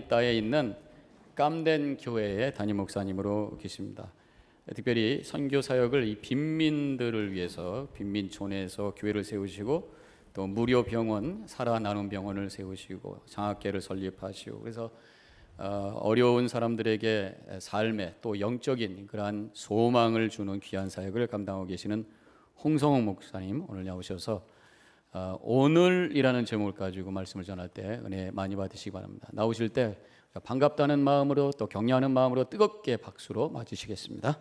땅에 있는 깜덴 교회의 담임 목사님으로 계십니다. 특별히 선교 사역을 이 빈민들을 위해서 빈민촌에서 교회를 세우시고 또 무료 병원, 살아 나눔 병원을 세우시고 장학계를 설립하시고 그래서 어려운 사람들에게 삶의 또 영적인 그러한 소망을 주는 귀한 사역을 감당하고 계시는 홍성욱 목사님 오늘 나오셔서 오늘이라는 제목을 가지고 말씀을 전할 때 은혜 많이 받으시기 바랍니다. 나오실 때 반갑다는 마음으로 또 격려하는 마음으로 뜨겁게 박수로 맞으시겠습니다.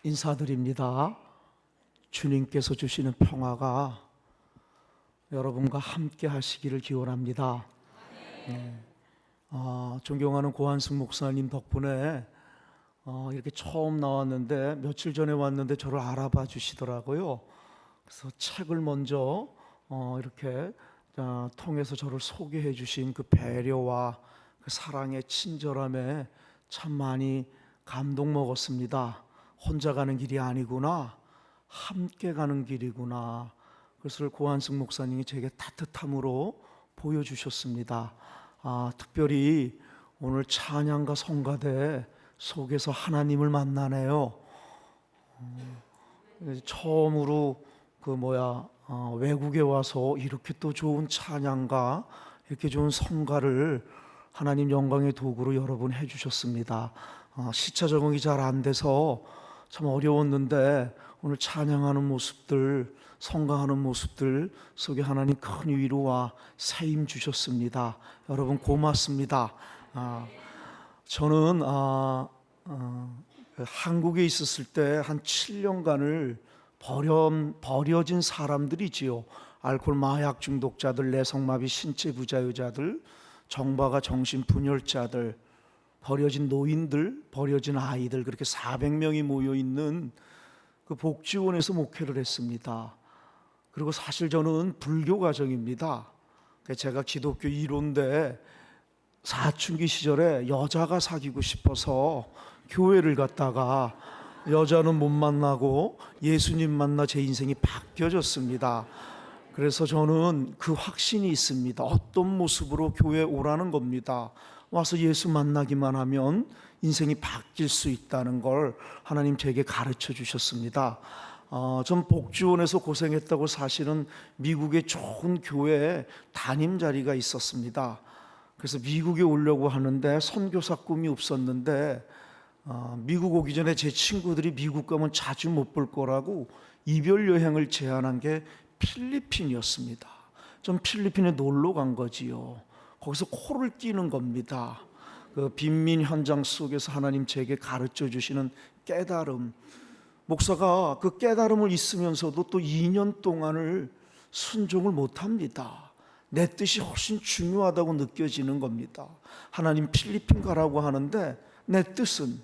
인사드립니다. 주님께서 주시는 평화가 여러분과 함께 하시기를 기원합니다. 존경하는 고한승 목사님 덕분에 이렇게 처음 나왔는데 며칠 전에 왔는데 저를 알아봐 주시더라고요. 그래서 책을 먼저 이렇게 통해서 저를 소개해 주신 그 배려와 그 사랑의 친절함에 참 많이 감동 먹었습니다. 혼자 가는 길이 아니구나, 함께 가는 길이구나. 그것을 고한승 목사님이 제게 따뜻함으로 보여주셨습니다. 특별히 오늘 찬양과 성가대 속에서 하나님을 만나네요. 처음으로 외국에 와서 이렇게 또 좋은 찬양과 이렇게 좋은 성가를 하나님 영광의 도구로 여러 분 해주셨습니다. 시차 적응이 잘 안 돼서 참 어려웠는데 오늘 찬양하는 모습들, 성가하는 모습들 속에 하나님 큰 위로와 세임 주셨습니다. 여러분 고맙습니다. 저는 한국에 있었을 때 한 7년간을 버려진 사람들이지요. 알코올 마약 중독자들, 내성마비 신체 부자유자들, 정박아 정신분열자들, 버려진 노인들, 버려진 아이들, 그렇게 400명이 모여있는 그 복지원에서 목회를 했습니다. 그리고 사실 저는 불교 가정입니다. 제가 기독교 1호인데 사춘기 시절에 여자가 사귀고 싶어서 교회를 갔다가 여자는 못 만나고 예수님 만나 제 인생이 바뀌어졌습니다. 그래서 저는 그 확신이 있습니다. 어떤 모습으로 교회에 오라는 겁니다. 와서 예수 만나기만 하면 인생이 바뀔 수 있다는 걸 하나님 제게 가르쳐 주셨습니다. 전 복지원에서 고생했다고 사실은 미국의 좋은 교회에 담임 자리가 있었습니다. 그래서 미국에 오려고 하는데 선교사 꿈이 없었는데 미국 오기 전에 제 친구들이 미국 가면 자주 못 볼 거라고 이별 여행을 제안한 게 필리핀이었습니다. 전 필리핀에 놀러 간 거지요. 거기서 코를 끼는 겁니다. 그 빈민 현장 속에서 하나님 제게 가르쳐 주시는 깨달음, 목사가 그 깨달음을 있으면서도 또 2년 동안을 순종을 못합니다. 내 뜻이 훨씬 중요하다고 느껴지는 겁니다. 하나님 필리핀 가라고 하는데 내 뜻은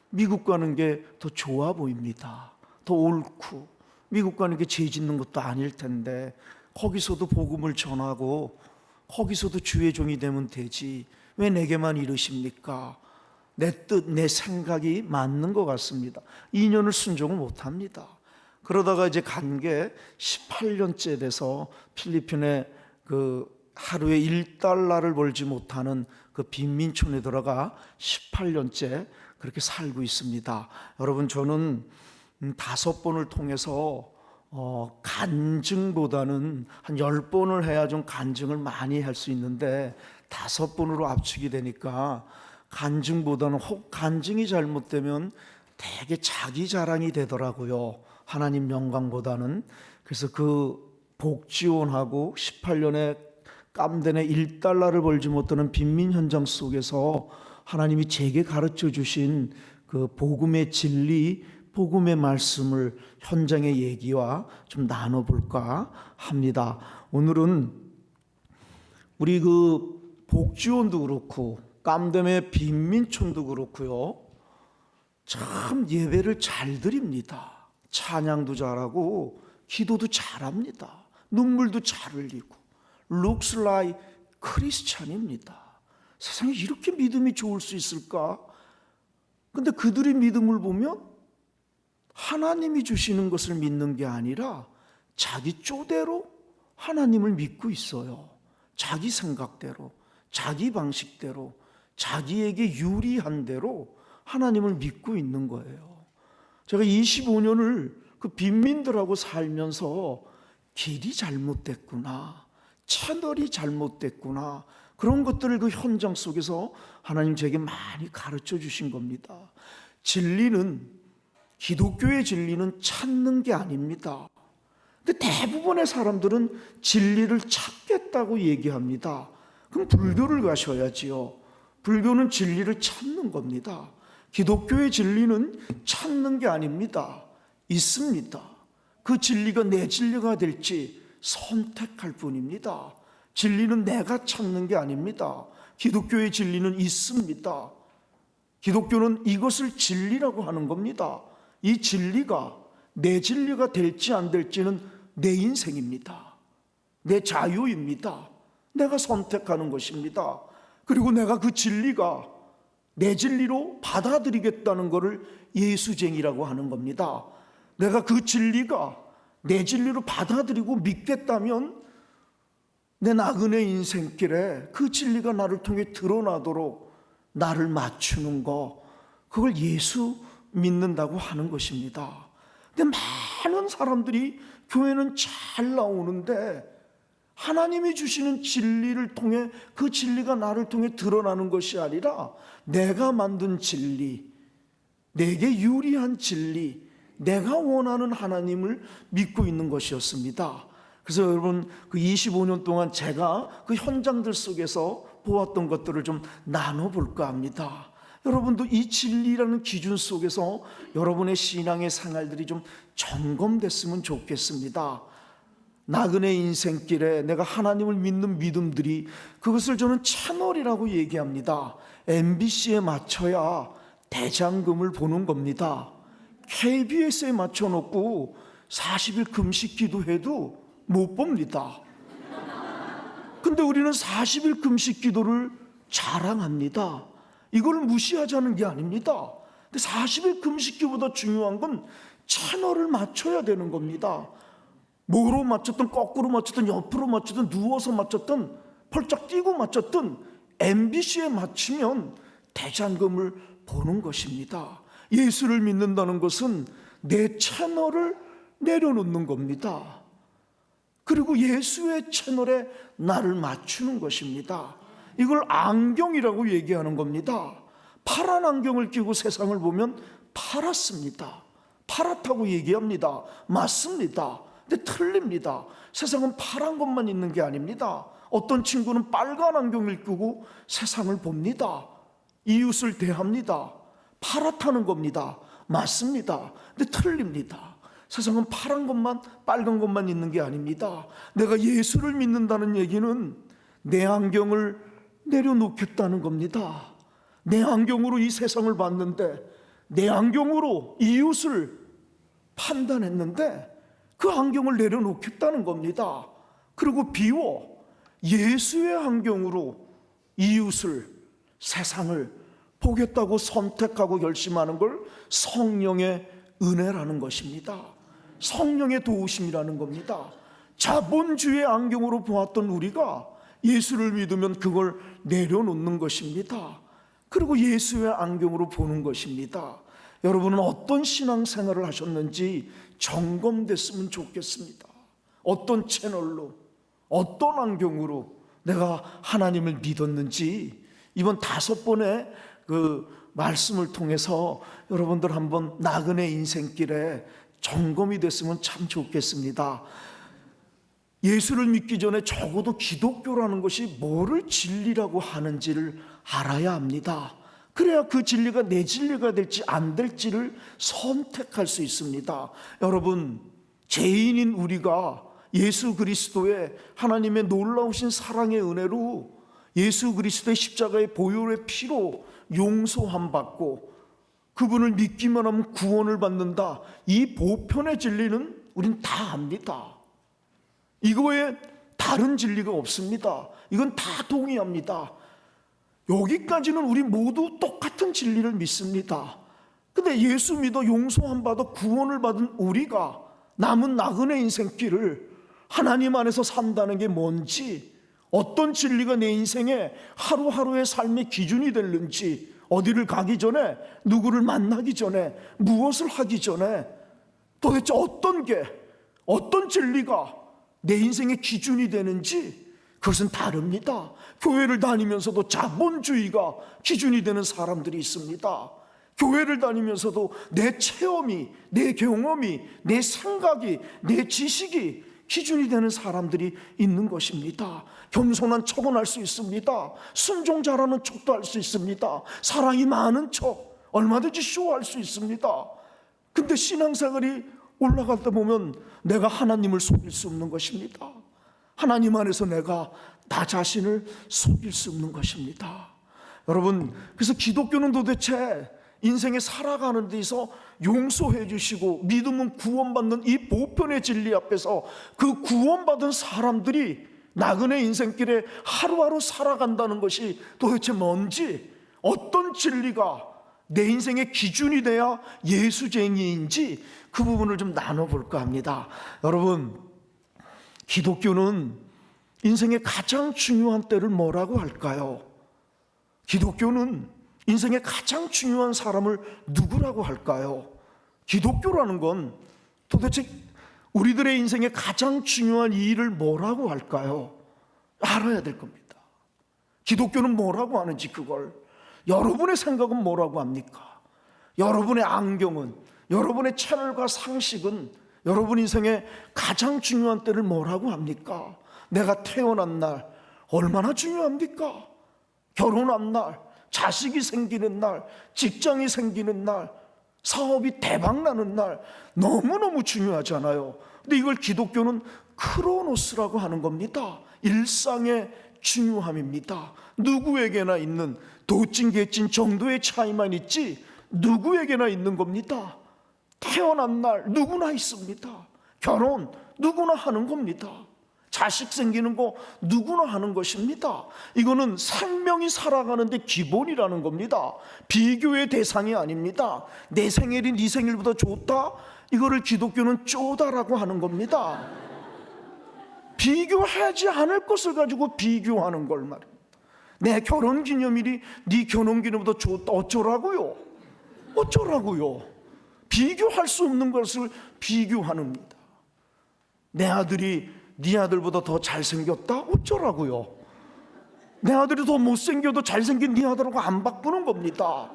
미국 가는 게 더 좋아 보입니다. 더 옳고 미국 가는 게 죄 짓는 것도 아닐 텐데 거기서도 복음을 전하고 거기서도 주의 종이 되면 되지 왜 내게만 이러십니까? 내 뜻, 내 생각이 맞는 것 같습니다. 2년을 순종을 못합니다. 그러다가 이제 간 게 18년째 돼서 필리핀에 그 하루에 $1를 벌지 못하는 그 빈민촌에 들어가 18년째 그렇게 살고 있습니다. 여러분 저는 5번을 통해서 간증보다는 한 10번을 해야 좀 간증을 많이 할 수 있는데 5번으로 압축이 되니까 간증보다는 혹 간증이 잘못되면 되게 자기 자랑이 되더라고요. 하나님 영광보다는. 그래서 그 복지원하고 18년에 깜덴에 $1를 벌지 못하는 빈민 현장 속에서 하나님이 제게 가르쳐 주신 그 복음의 진리, 복음의 말씀을 현장의 얘기와 좀 나눠볼까 합니다. 오늘은 우리 그 복지원도 그렇고 깜덴의 빈민촌도 그렇고요. 참 예배를 잘 드립니다. 찬양도 잘하고 기도도 잘합니다. 눈물도 잘 흘리고 looks like 크리스찬입니다. 세상에 이렇게 믿음이 좋을 수 있을까? 근데 그들의 믿음을 보면 하나님이 주시는 것을 믿는 게 아니라 자기 쪼대로 하나님을 믿고 있어요. 자기 생각대로, 자기 방식대로, 자기에게 유리한 대로 하나님을 믿고 있는 거예요. 제가 25년을 그 빈민들하고 살면서 길이 잘못됐구나, 채널이 잘못됐구나, 그런 것들을 그 현장 속에서 하나님 제게 많이 가르쳐 주신 겁니다. 진리는, 기독교의 진리는 찾는 게 아닙니다. 근데 대부분의 사람들은 진리를 찾겠다고 얘기합니다. 그럼 불교를 가셔야지요. 불교는 진리를 찾는 겁니다. 기독교의 진리는 찾는 게 아닙니다. 있습니다. 그 진리가 내 진리가 될지 선택할 뿐입니다. 진리는 내가 찾는 게 아닙니다. 기독교의 진리는 있습니다. 기독교는 이것을 진리라고 하는 겁니다. 이 진리가 내 진리가 될지 안 될지는 내 인생입니다. 내 자유입니다. 내가 선택하는 것입니다. 그리고 내가 그 진리가 내 진리로 받아들이겠다는 것을 예수쟁이라고 하는 겁니다. 내가 그 진리가 내 진리로 받아들이고 믿겠다면 내 나그네 인생길에 그 진리가 나를 통해 드러나도록 나를 맞추는 거, 그걸 예수 믿는다고 하는 것입니다. 근데 많은 사람들이 교회는 잘 나오는데 하나님이 주시는 진리를 통해 그 진리가 나를 통해 드러나는 것이 아니라 내가 만든 진리, 내게 유리한 진리, 내가 원하는 하나님을 믿고 있는 것이었습니다. 그래서 여러분, 그 25년 동안 제가 그 현장들 속에서 보았던 것들을 좀 나눠볼까 합니다. 여러분도 이 진리라는 기준 속에서 여러분의 신앙의 생활들이 좀 점검됐으면 좋겠습니다. 나그네 인생길에 내가 하나님을 믿는 믿음들이, 그것을 저는 채널이라고 얘기합니다. MBC에 맞춰야 대장금을 보는 겁니다. KBS에 맞춰놓고 40일 금식 기도해도 못 봅니다. 근데 우리는 40일 금식 기도를 자랑합니다. 이걸 무시하자는 게 아닙니다. 근데 40일 금식 기도보다 중요한 건 채널을 맞춰야 되는 겁니다. 뭐로 맞췄든 거꾸로 맞췄든 옆으로 맞췄든 누워서 맞췄든 펄쩍 뛰고 맞췄든 MBC에 맞추면 대장금을 보는 것입니다. 예수를 믿는다는 것은 내 채널을 내려놓는 겁니다. 그리고 예수의 채널에 나를 맞추는 것입니다. 이걸 안경이라고 얘기하는 겁니다. 파란 안경을 끼고 세상을 보면 파랗습니다. 파랗다고 얘기합니다. 맞습니다. 근데 틀립니다. 세상은 파란 것만 있는 게 아닙니다. 어떤 친구는 빨간 안경을 끼고 세상을 봅니다. 이웃을 대합니다. 파랗다는 겁니다. 맞습니다. 근데 틀립니다. 세상은 파란 것만, 빨간 것만 있는 게 아닙니다. 내가 예수를 믿는다는 얘기는 내 안경을 내려놓겠다는 겁니다. 내 안경으로 이 세상을 봤는데, 내 안경으로 이웃을 판단했는데 그 안경을 내려놓겠다는 겁니다. 그리고 비워 예수의 안경으로 이웃을, 세상을 보겠다고 선택하고 결심하는 걸 성령의 은혜라는 것입니다. 성령의 도우심이라는 겁니다. 자본주의 안경으로 보았던 우리가 예수를 믿으면 그걸 내려놓는 것입니다. 그리고 예수의 안경으로 보는 것입니다. 여러분은 어떤 신앙생활을 하셨는지 점검됐으면 좋겠습니다. 어떤 채널로, 어떤 안경으로 내가 하나님을 믿었는지 이번 5번의 그 말씀을 통해서 여러분들 한번 나그네 인생길에 점검이 됐으면 참 좋겠습니다. 예수를 믿기 전에 적어도 기독교라는 것이 뭐를 진리라고 하는지를 알아야 합니다. 그래야 그 진리가 내 진리가 될지 안 될지를 선택할 수 있습니다. 여러분, 죄인인 우리가 예수 그리스도의 하나님의 놀라우신 사랑의 은혜로 예수 그리스도의 십자가의 보혈의 피로 용서함 받고 그분을 믿기만 하면 구원을 받는다, 이 보편의 진리는 우린 다 압니다. 이거에 다른 진리가 없습니다. 이건 다 동의합니다. 여기까지는 우리 모두 똑같은 진리를 믿습니다. 근데 예수 믿어 용서함 받아 구원을 받은 우리가 남은 나그네 인생길을 하나님 안에서 산다는 게 뭔지, 어떤 진리가 내 인생의 하루하루의 삶의 기준이 되는지, 어디를 가기 전에, 누구를 만나기 전에, 무엇을 하기 전에 도대체 어떤 진리가 내 인생의 기준이 되는지, 그것은 다릅니다. 교회를 다니면서도 자본주의가 기준이 되는 사람들이 있습니다. 교회를 다니면서도 내 체험이, 내 경험이, 내 생각이, 내 지식이 기준이 되는 사람들이 있는 것입니다. 겸손한 척은 할 수 있습니다. 순종 잘하는 척도 할 수 있습니다. 사랑이 많은 척, 얼마든지 쇼할 수 있습니다. 근데 신앙생활이 올라가다 보면 내가 하나님을 속일 수 없는 것입니다. 하나님 안에서 내가 나 자신을 속일 수 없는 것입니다. 여러분, 그래서 기독교는 도대체 인생에 살아가는 데서 용서해 주시고 믿음은 구원받는 이 보편의 진리 앞에서 그 구원받은 사람들이 나그네 인생길에 하루하루 살아간다는 것이 도대체 뭔지, 어떤 진리가 내 인생의 기준이 돼야 예수쟁이인지 그 부분을 좀 나눠볼까 합니다. 여러분, 기독교는 인생의 가장 중요한 때를 뭐라고 할까요? 기독교는 인생의 가장 중요한 사람을 누구라고 할까요? 기독교라는 건 도대체 우리들의 인생의 가장 중요한 이 일을 뭐라고 할까요? 알아야 될 겁니다. 기독교는 뭐라고 하는지, 그걸 여러분의 생각은 뭐라고 합니까? 여러분의 안경은, 여러분의 채널과 상식은 여러분 인생의 가장 중요한 때를 뭐라고 합니까? 내가 태어난 날 얼마나 중요합니까? 결혼한 날, 자식이 생기는 날, 직장이 생기는 날, 사업이 대박나는 날, 너무너무 중요하잖아요. 근데 이걸 기독교는 크로노스라고 하는 겁니다. 일상의 중요함입니다. 누구에게나 있는 도찐개찐 정도의 차이만 있지 누구에게나 있는 겁니다. 태어난 날 누구나 있습니다. 결혼 누구나 하는 겁니다. 자식 생기는 거 누구나 하는 것입니다. 이거는 생명이 살아가는데 기본이라는 겁니다. 비교의 대상이 아닙니다. 내 생일이 네 생일보다 좋다? 이거를 기독교는 쪼다라고 하는 겁니다. 비교하지 않을 것을 가지고 비교하는 걸 말입니다. 내 결혼기념일이 네 결혼기념보다 좋다, 어쩌라고요? 어쩌라고요? 비교할 수 없는 것을 비교합니다. 내 아들이 네 아들보다 더 잘생겼다? 어쩌라고요? 내 아들이 더 못생겨도 잘생긴 네 아들하고 안 바꾸는 겁니다.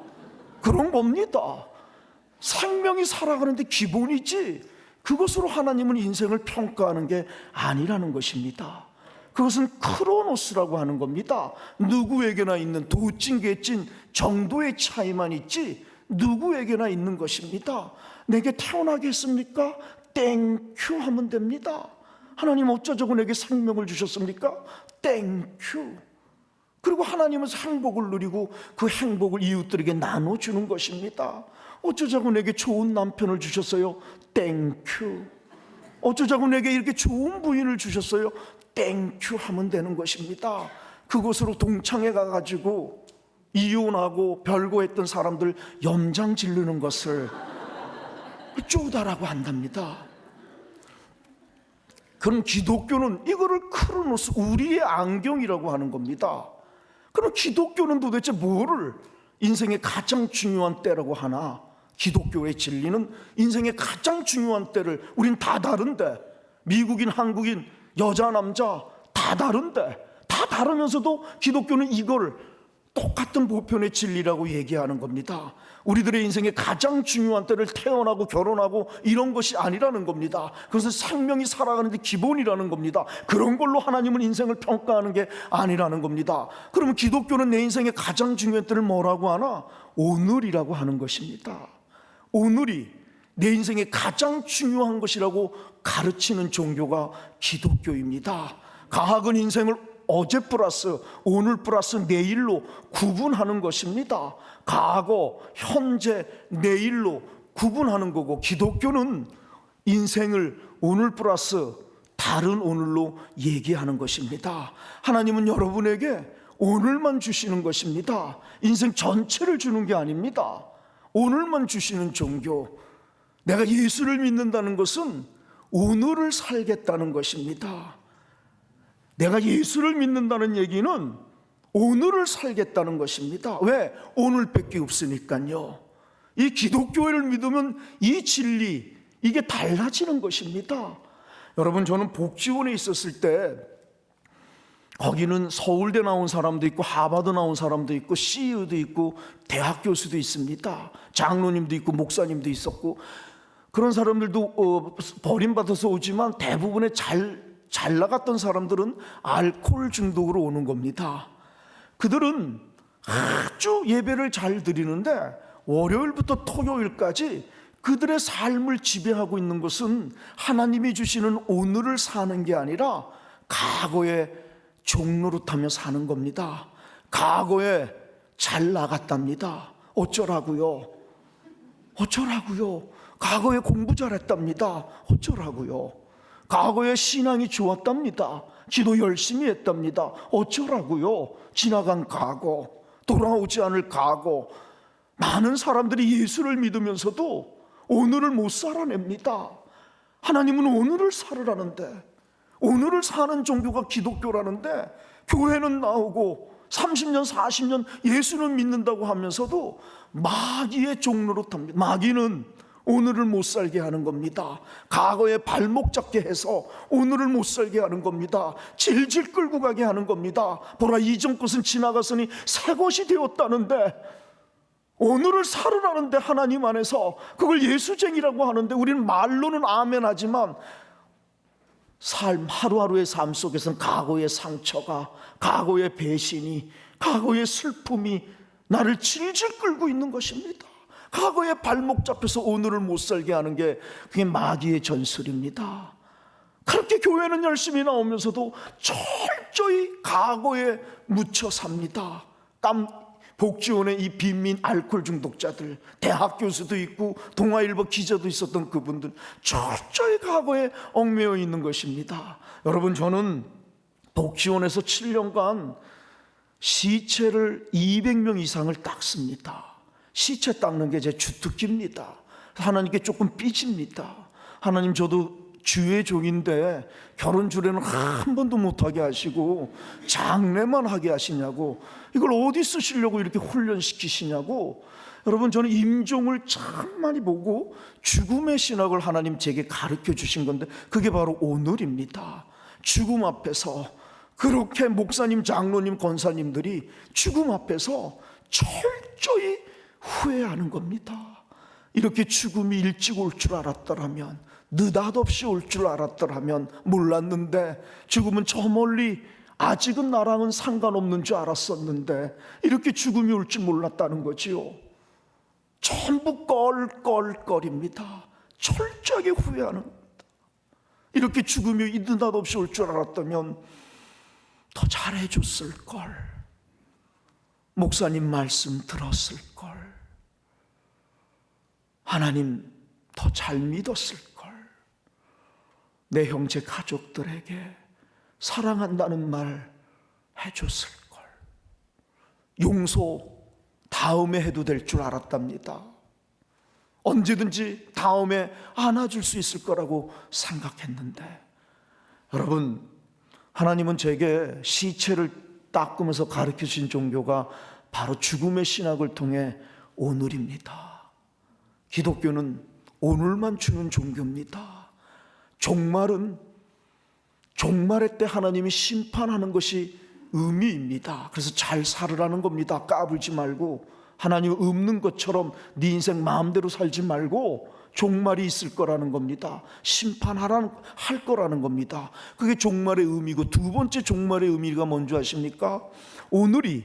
그런 겁니다. 생명이 살아가는데 기본이지 그것으로 하나님은 인생을 평가하는 게 아니라는 것입니다. 그것은 크로노스라고 하는 겁니다. 누구에게나 있는 도찐개찐 정도의 차이만 있지 누구에게나 있는 것입니다. 내게 태어나게 했습니까? 땡큐 하면 됩니다. 하나님 어쩌자고 내게 생명을 주셨습니까? 땡큐. 그리고 하나님은 행복을 누리고 그 행복을 이웃들에게 나눠주는 것입니다. 어쩌자고 내게 좋은 남편을 주셨어요? 땡큐. 어쩌자고 내게 이렇게 좋은 부인을 주셨어요? 땡큐 하면 되는 것입니다. 그곳으로 동창회 가가지고 이혼하고 별거했던 사람들 염장 지르는 것을 쪼다라고 한답니다. 그럼 기독교는 이거를 크로노스, 우리의 안경이라고 하는 겁니다. 그럼 기독교는 도대체 뭐를 인생의 가장 중요한 때라고 하나? 기독교의 진리는 인생의 가장 중요한 때를, 우린 다 다른데, 미국인, 한국인, 여자, 남자 다 다른데, 다 다르면서도 기독교는 이걸 똑같은 보편의 진리라고 얘기하는 겁니다. 우리들의 인생의 가장 중요한 때를 태어나고 결혼하고 이런 것이 아니라는 겁니다. 그것은 생명이 살아가는데 기본이라는 겁니다. 그런 걸로 하나님은 인생을 평가하는 게 아니라는 겁니다. 그러면 기독교는 내 인생의 가장 중요한 때를 뭐라고 하나? 오늘이라고 하는 것입니다. 오늘이 내 인생의 가장 중요한 것이라고 가르치는 종교가 기독교입니다. 과학은 인생을 어제 플러스 오늘 플러스 내일로 구분하는 것입니다. 과거, 현재, 내일로 구분하는 거고, 기독교는 인생을 오늘 플러스 다른 오늘로 얘기하는 것입니다. 하나님은 여러분에게 오늘만 주시는 것입니다. 인생 전체를 주는 게 아닙니다. 오늘만 주시는 종교. 내가 예수를 믿는다는 것은 오늘을 살겠다는 것입니다. 내가 예수를 믿는다는 얘기는 오늘을 살겠다는 것입니다. 왜? 오늘밖에 없으니까요. 이 기독교를 믿으면 이 진리, 이게 달라지는 것입니다. 여러분, 저는 복지원에 있었을 때 거기는 서울대 나온 사람도 있고 하버드 나온 사람도 있고 CEO도 있고 대학 교수도 있습니다. 장로님도 있고 목사님도 있었고, 그런 사람들도 버림받아서 오지만 대부분의 잘 나갔던 사람들은 알코올 중독으로 오는 겁니다. 그들은 아주 예배를 잘 드리는데 월요일부터 토요일까지 그들의 삶을 지배하고 있는 것은 하나님이 주시는 오늘을 사는 게 아니라 과거에 종노릇하며 사는 겁니다. 과거에 잘 나갔답니다. 어쩌라고요? 과거에 공부 잘했답니다. 어쩌라고요? 과거에 신앙이 좋았답니다. 기도 열심히 했답니다. 어쩌라고요? 지나간 과거, 돌아오지 않을 과거. 많은 사람들이 예수를 믿으면서도 오늘을 못 살아냅니다. 하나님은 오늘을 살으라는데, 오늘을 사는 종교가 기독교라는데, 교회는 나오고 30년 40년 예수는 믿는다고 하면서도 마귀의 종노릇합니다. 마귀는 오늘을 못 살게 하는 겁니다. 과거에 발목 잡게 해서 오늘을 못 살게 하는 겁니다. 질질 끌고 가게 하는 겁니다. 보라, 이전 것은 지나갔으니 새 것이 되었다는데, 오늘을 살으라는데 하나님 안에서 그걸 예수쟁이라고 하는데, 우리는 말로는 아멘 하지만 삶, 하루하루의 삶 속에서는 과거의 상처가, 과거의 배신이, 과거의 슬픔이 나를 질질 끌고 있는 것입니다. 과거에 발목 잡혀서 오늘을 못 살게 하는 게 그게 마귀의 전술입니다. 그렇게 교회는 열심히 나오면서도 철저히 과거에 묻혀 삽니다. 복지원의 이 빈민 알코올 중독자들, 대학 교수도 있고 동아일보 기자도 있었던 그분들, 철저히 과거에 얽매여 있는 것입니다. 여러분, 저는 복지원에서 7년간 시체를 200명 이상을 닦습니다. 시체 닦는 게 제 주특기입니다. 하나님께 조금 삐집니다. 하나님, 저도 주의 종인데 결혼 주례는 한 번도 못하게 하시고 장례만 하게 하시냐고, 이걸 어디 쓰시려고 이렇게 훈련시키시냐고. 여러분, 저는 임종을 참 많이 보고 죽음의 신학을 하나님 제게 가르쳐 주신 건데, 그게 바로 오늘입니다. 죽음 앞에서 그렇게 목사님, 장로님, 권사님들이 죽음 앞에서 철저히 후회하는 겁니다. 이렇게 죽음이 일찍 올 줄 알았더라면, 느닷없이 올 줄 알았더라면 몰랐는데, 죽음은 저 멀리, 아직은 나랑은 상관없는 줄 알았었는데 이렇게 죽음이 올 줄 몰랐다는 거지요. 전부 껄껄거립니다. 철저하게 후회하는 겁니다. 이렇게 죽음이 느닷없이 올 줄 알았다면 더 잘해줬을걸, 목사님 말씀 들었을걸, 하나님 더 잘 믿었을걸, 내 형제 가족들에게 사랑한다는 말 해줬을걸, 용서 다음에 해도 될 줄 알았답니다. 언제든지 다음에 안아줄 수 있을 거라고 생각했는데, 여러분, 하나님은 제게 시체를 닦으면서 가르쳐 주신 종교가 바로 죽음의 신학을 통해 오늘입니다. 기독교는 오늘만 주는 종교입니다. 종말의 때 하나님이 심판하는 것이 의미입니다. 그래서 잘 살으라는 겁니다. 까불지 말고, 하나님 없는 것처럼 네 인생 마음대로 살지 말고 종말이 있을 거라는 겁니다. 할 거라는 겁니다. 그게 종말의 의미고, 두 번째 종말의 의미가 뭔지 아십니까? 오늘이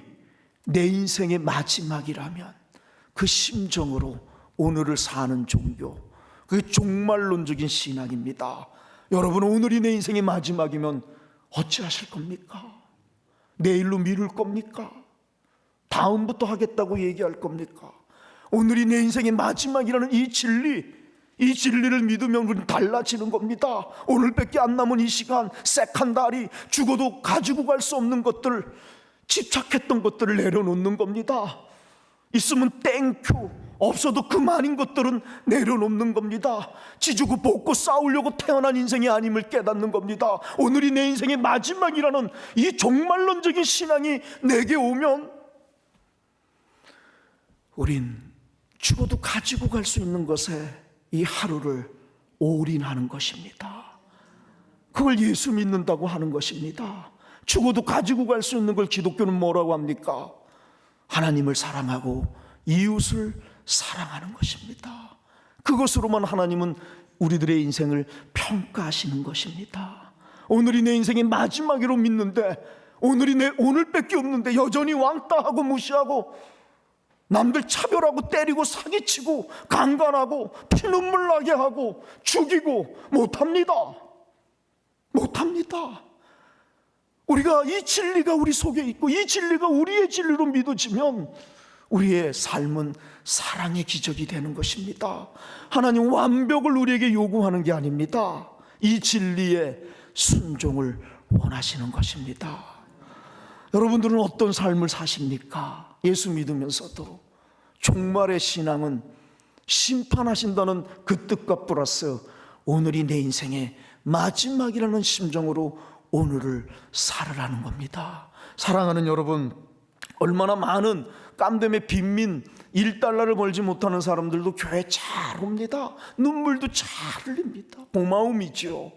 내 인생의 마지막이라면 그 심정으로 오늘을 사는 종교, 그게 종말론적인 신학입니다. 여러분, 오늘이 내 인생의 마지막이면 어찌하실 겁니까? 내일로 미룰 겁니까? 다음부터 하겠다고 얘기할 겁니까? 오늘이 내 인생의 마지막이라는 이 진리를 믿으면 우리는 달라지는 겁니다. 오늘밖에 안 남은 이 시간, 색1 달이 죽어도 가지고 갈 수 없는 것들, 집착했던 것들을 내려놓는 겁니다. 있으면 땡큐, 없어도 그만인 것들은 내려놓는 겁니다. 지주고 볶고 싸우려고 태어난 인생이 아님을 깨닫는 겁니다. 오늘이 내 인생의 마지막이라는 이 종말론적인 신앙이 내게 오면 우린 죽어도 가지고 갈 수 있는 것에 이 하루를 올인하는 것입니다. 그걸 예수 믿는다고 하는 것입니다. 죽어도 가지고 갈 수 있는 걸 기독교는 뭐라고 합니까? 하나님을 사랑하고 이웃을 사랑하는 것입니다. 그것으로만 하나님은 우리들의 인생을 평가하시는 것입니다. 오늘이 내 인생의 마지막으로 믿는데, 오늘이 내 오늘밖에 없는데 여전히 왕따하고 무시하고 남들 차별하고 때리고 사기치고 강간하고 피눈물 나게 하고 죽이고 못합니다. 우리가 이 진리가 우리 속에 있고 이 진리가 우리의 진리로 믿어지면 우리의 삶은 사랑의 기적이 되는 것입니다. 하나님 완벽을 우리에게 요구하는 게 아닙니다. 이 진리에 순종을 원하시는 것입니다. 여러분들은 어떤 삶을 사십니까? 예수 믿으면서도 종말의 신앙은 심판하신다는 그 뜻과 플러스 오늘이 내 인생의 마지막이라는 심정으로 오늘을 살으라는 겁니다. 사랑하는 여러분, 얼마나 많은 깜댐의 빈민 1달러를 벌지 못하는 사람들도 교회 잘 옵니다. 눈물도 잘 흘립니다. 고마움이죠.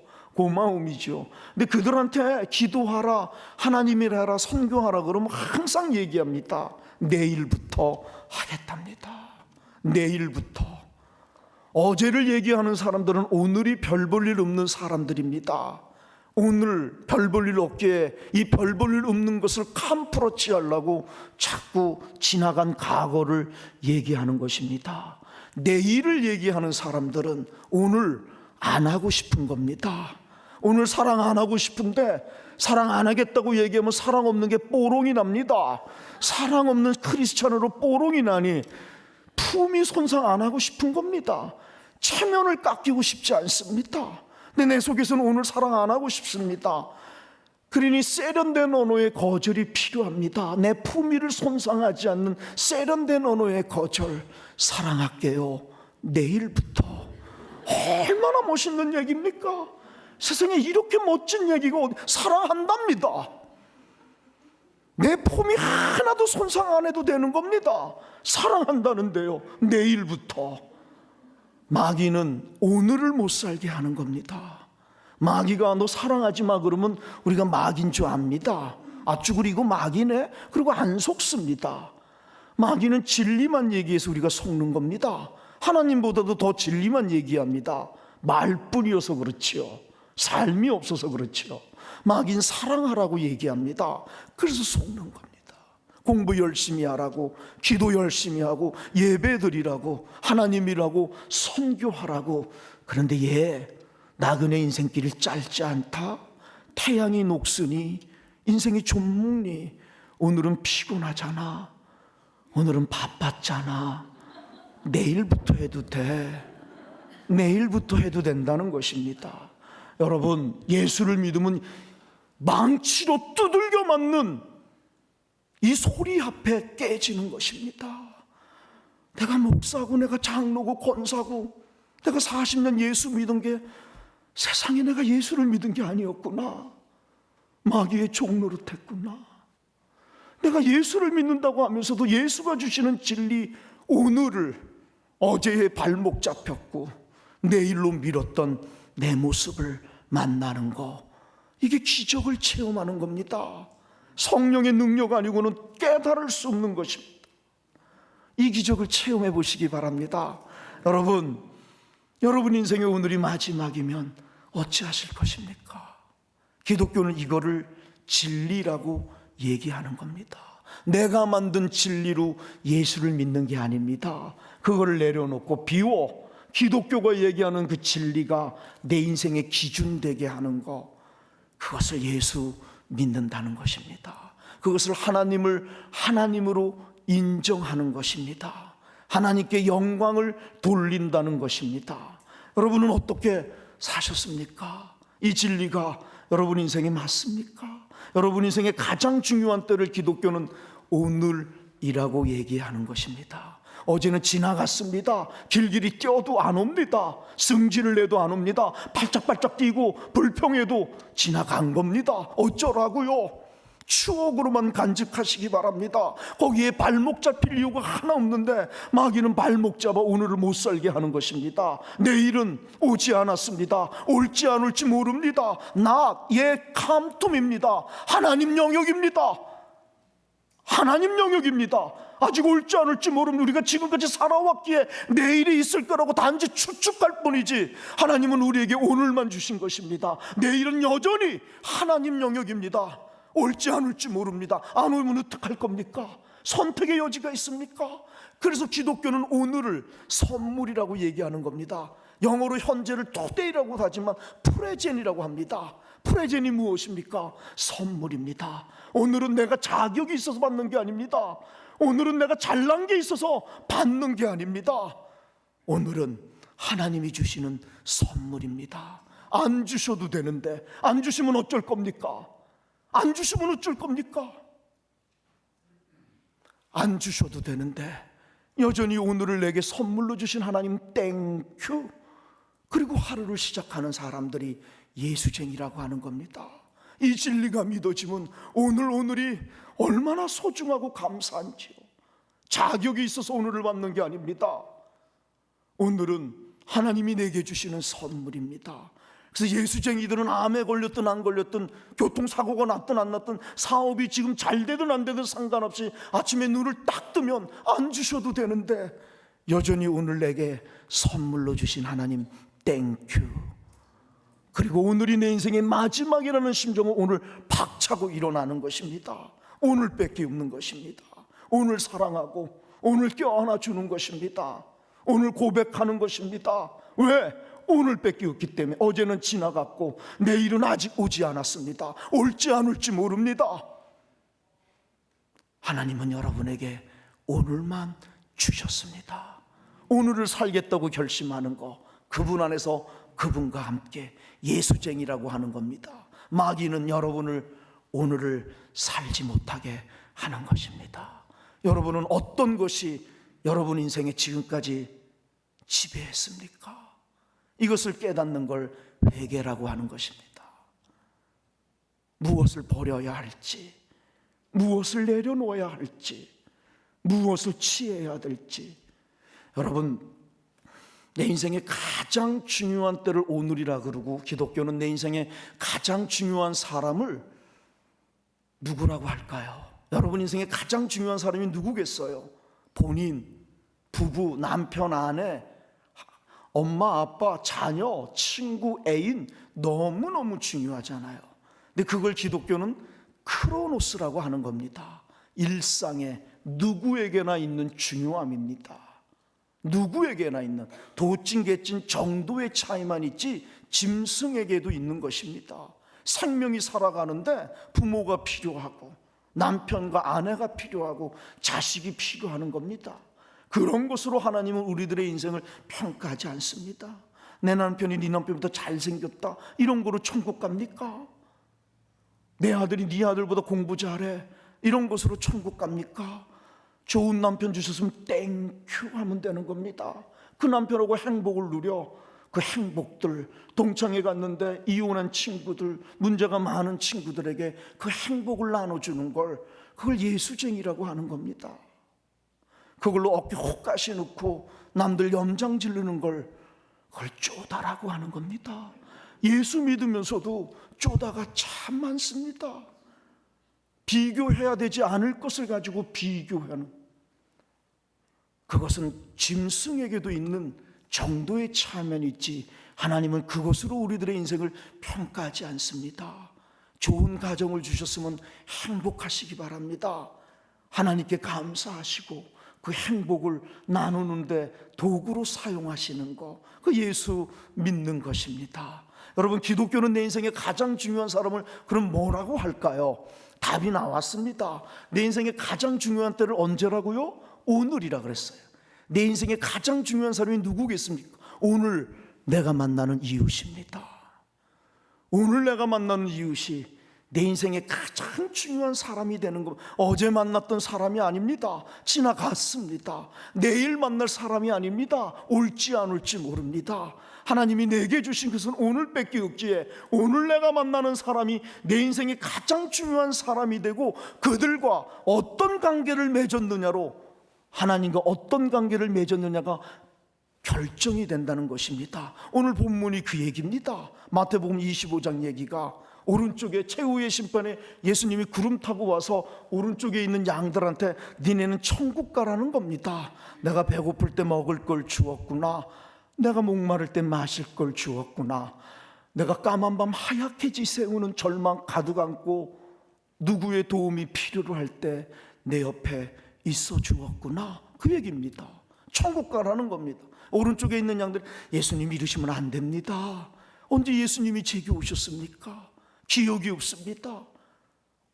근데 그들한테 기도하라, 하나님이라 하라, 선교하라 그러면 항상 얘기합니다. 내일부터 하겠답니다. 내일부터. 어제를 얘기하는 사람들은 오늘이 별 볼 일 없는 사람들입니다. 오늘 별 볼 일 없기에 이 별 볼 일 없는 것을 캄프러치 하려고 자꾸 지나간 과거를 얘기하는 것입니다. 내일을 얘기하는 사람들은 오늘 안 하고 싶은 겁니다. 오늘 사랑 안 하고 싶은데 사랑 안 하겠다고 얘기하면 사랑 없는 게 뽀롱이 납니다. 사랑 없는 크리스찬으로 뽀롱이 나니 품위 손상 안 하고 싶은 겁니다. 체면을 깎이고 싶지 않습니다. 근데 내 속에서는 오늘 사랑 안 하고 싶습니다. 그러니 세련된 언어의 거절이 필요합니다. 내 품위를 손상하지 않는 세련된 언어의 거절. 사랑할게요. 내일부터. 얼마나 멋있는 얘기입니까? 세상에 이렇게 멋진 얘기가 사랑한답니다. 내 품위 하나도 손상 안 해도 되는 겁니다. 사랑한다는데요. 내일부터. 마귀는 오늘을 못 살게 하는 겁니다. 마귀가 너 사랑하지 마 그러면 우리가 마귀인 줄 압니다. 아쭈 그리고 마귀네? 그리고 안 속습니다. 마귀는 진리만 얘기해서 우리가 속는 겁니다. 하나님보다도 더 진리만 얘기합니다. 말뿐이어서 그렇지요. 삶이 없어서 그렇지요. 마귀는 사랑하라고 얘기합니다. 그래서 속는 겁니다. 공부 열심히 하라고, 기도 열심히 하고, 예배 드리라고, 하나님이라고, 선교하라고. 그런데 얘 나그네 인생길이 짧지 않다. 태양이 녹으니 인생이 좁니. 오늘은 피곤하잖아. 오늘은 바빴잖아. 내일부터 해도 돼. 내일부터 해도 된다는 것입니다. 여러분, 예수를 믿으면 망치로 두들겨 맞는 이 소리 앞에 깨지는 것입니다. 내가 목사고 내가 장로고 권사고 내가 40년 예수 믿은 게 세상에 내가 예수를 믿은 게 아니었구나. 마귀의 종노릇했구나. 내가 예수를 믿는다고 하면서도 예수가 주시는 진리 오늘을 어제의 발목 잡혔고 내일로 미뤘던 내 모습을 만나는 거, 이게 기적을 체험하는 겁니다. 성령의 능력 아니고는 깨달을 수 없는 것입니다. 이 기적을 체험해 보시기 바랍니다. 여러분 인생의 오늘이 마지막이면 어찌하실 것입니까? 기독교는 이거를 진리라고 얘기하는 겁니다. 내가 만든 진리로 예수를 믿는 게 아닙니다. 그거를 내려놓고 비워 기독교가 얘기하는 그 진리가 내 인생의 기준 되게 하는 것, 그것을 예수 믿는다는 것입니다. 그것을 하나님으로 인정하는 것입니다. 하나님께 영광을 돌린다는 것입니다. 여러분은 어떻게 사셨습니까? 이 진리가 여러분 인생에 맞습니까? 여러분 인생의 가장 중요한 때를 기독교는 오늘이라고 얘기하는 것입니다. 어제는 지나갔습니다. 길길이 뛰어도 안 옵니다. 승질을 내도 안 옵니다. 발짝발짝 뛰고 불평해도 지나간 겁니다. 어쩌라고요? 추억으로만 간직하시기 바랍니다. 거기에 발목 잡힐 이유가 하나 없는데 마귀는 발목 잡아 오늘을 못 살게 하는 것입니다. 내일은 오지 않았습니다. 올지 안 올지 모릅니다. 캄툼입니다. 하나님 영역입니다. 하나님 영역입니다. 아직 올지 안 올지 모르면 우리가 지금까지 살아왔기에 내일이 있을 거라고 단지 추측할 뿐이지, 하나님은 우리에게 오늘만 주신 것입니다. 내일은 여전히 하나님 영역입니다. 올지 안 올지 모릅니다. 안 오면 어떡할 겁니까? 선택의 여지가 있습니까? 그래서 기독교는 오늘을 선물이라고 얘기하는 겁니다. 영어로 현재를 today라고 하지만 프레젠이라고 합니다. 프레젠이 무엇입니까? 선물입니다. 오늘은 내가 자격이 있어서 받는 게 아닙니다. 오늘은 내가 잘난 게 있어서 받는 게 아닙니다. 오늘은 하나님이 주시는 선물입니다. 안 주셔도 되는데 안 주시면 어쩔 겁니까? 안 주시면 어쩔 겁니까? 안 주셔도 되는데 여전히 오늘을 내게 선물로 주신 하나님 땡큐. 그리고 하루를 시작하는 사람들이 예수쟁이라고 하는 겁니다. 이 진리가 믿어지면 오늘이 얼마나 소중하고 감사한지요. 자격이 있어서 오늘을 받는 게 아닙니다. 오늘은 하나님이 내게 주시는 선물입니다. 그래서 예수쟁이들은 암에 걸렸든 안 걸렸든, 교통사고가 났든 안 났든, 사업이 지금 잘 되든 안 되든 상관없이 아침에 눈을 딱 뜨면 안 주셔도 되는데 여전히 오늘 내게 선물로 주신 하나님 땡큐. 그리고 오늘이 내 인생의 마지막이라는 심정은 오늘 박차고 일어나는 것입니다. 오늘밖에 없는 것입니다. 오늘 사랑하고 오늘 껴안아 주는 것입니다. 오늘 고백하는 것입니다. 왜? 오늘밖에 없기 때문에. 어제는 지나갔고 내일은 아직 오지 않았습니다. 올지 안 올지 모릅니다. 하나님은 여러분에게 오늘만 주셨습니다. 오늘을 살겠다고 결심하는 거, 그분 안에서 그분과 함께 예수쟁이라고 하는 겁니다. 마귀는 여러분을 오늘을 살지 못하게 하는 것입니다. 여러분은 어떤 것이 여러분 인생에 지금까지 지배했습니까? 이것을 깨닫는 걸 회개라고 하는 것입니다. 무엇을 버려야 할지, 무엇을 내려놓아야 할지, 무엇을 취해야 될지. 여러분, 내 인생의 가장 중요한 때를 오늘이라 그러고, 기독교는 내 인생의 가장 중요한 사람을 누구라고 할까요? 여러분 인생의 가장 중요한 사람이 누구겠어요? 본인, 부부, 남편, 아내, 엄마, 아빠, 자녀, 친구, 애인, 너무너무 중요하잖아요. 근데 그걸 기독교는 크로노스라고 하는 겁니다. 일상에 누구에게나 있는 중요함입니다. 누구에게나 있는, 도찐 개찐 정도의 차이만 있지 짐승에게도 있는 것입니다. 생명이 살아가는데 부모가 필요하고 남편과 아내가 필요하고 자식이 필요하는 겁니다. 그런 것으로 하나님은 우리들의 인생을 평가하지 않습니다. 내 남편이 네 남편보다 잘생겼다, 이런 거로 천국 갑니까? 내 아들이 네 아들보다 공부 잘해, 이런 것으로 천국 갑니까? 좋은 남편 주셨으면 땡큐 하면 되는 겁니다. 그 남편하고 행복을 누려 그 행복들, 동창회 갔는데 이혼한 친구들, 문제가 많은 친구들에게 그 행복을 나눠주는 걸, 그걸 예수쟁이라고 하는 겁니다. 그걸로 어깨 혹가시 놓고 남들 염장 지르는 걸, 그걸 쪼다라고 하는 겁니다. 예수 믿으면서도 쪼다가 참 많습니다. 비교해야 되지 않을 것을 가지고 비교하는, 그것은 짐승에게도 있는 정도의 차이만 있지 하나님은 그것으로 우리들의 인생을 평가하지 않습니다. 좋은 가정을 주셨으면 행복하시기 바랍니다. 하나님께 감사하시고 그 행복을 나누는데 도구로 사용하시는 거, 그 예수 믿는 것입니다. 여러분, 기독교는 내 인생의 가장 중요한 사람을 그럼 뭐라고 할까요? 답이 나왔습니다. 내 인생의 가장 중요한 때를 언제라고요? 오늘이라 그랬어요. 내 인생의 가장 중요한 사람이 누구겠습니까? 오늘 내가 만나는 이웃입니다. 오늘 내가 만나는 이웃이 내 인생의 가장 중요한 사람이 되는 것, 어제 만났던 사람이 아닙니다. 지나갔습니다. 내일 만날 사람이 아닙니다. 올지 안 올지 모릅니다. 하나님이 내게 주신 것은 오늘밖에 없기에 오늘 내가 만나는 사람이 내 인생의 가장 중요한 사람이 되고, 그들과 어떤 관계를 맺었느냐로, 하나님과 어떤 관계를 맺었느냐가 결정이 된다는 것입니다. 오늘 본문이 그 얘기입니다. 마태복음 25장 얘기가, 오른쪽에 최후의 심판에 예수님이 구름 타고 와서 오른쪽에 있는 양들한테 니네는 천국 가라는 겁니다. 내가 배고플 때 먹을 걸 주었구나, 내가 목마를 때 마실 걸 주었구나, 내가 까만 밤 하얗게 지새우는 절망 가득 안고 누구의 도움이 필요로 할 때 내 옆에 있어 주었구나, 그 얘기입니다. 천국 가라는 겁니다. 오른쪽에 있는 양들, 예수님 이러시면 안 됩니다. 언제 예수님이 제게 오셨습니까? 기억이 없습니다.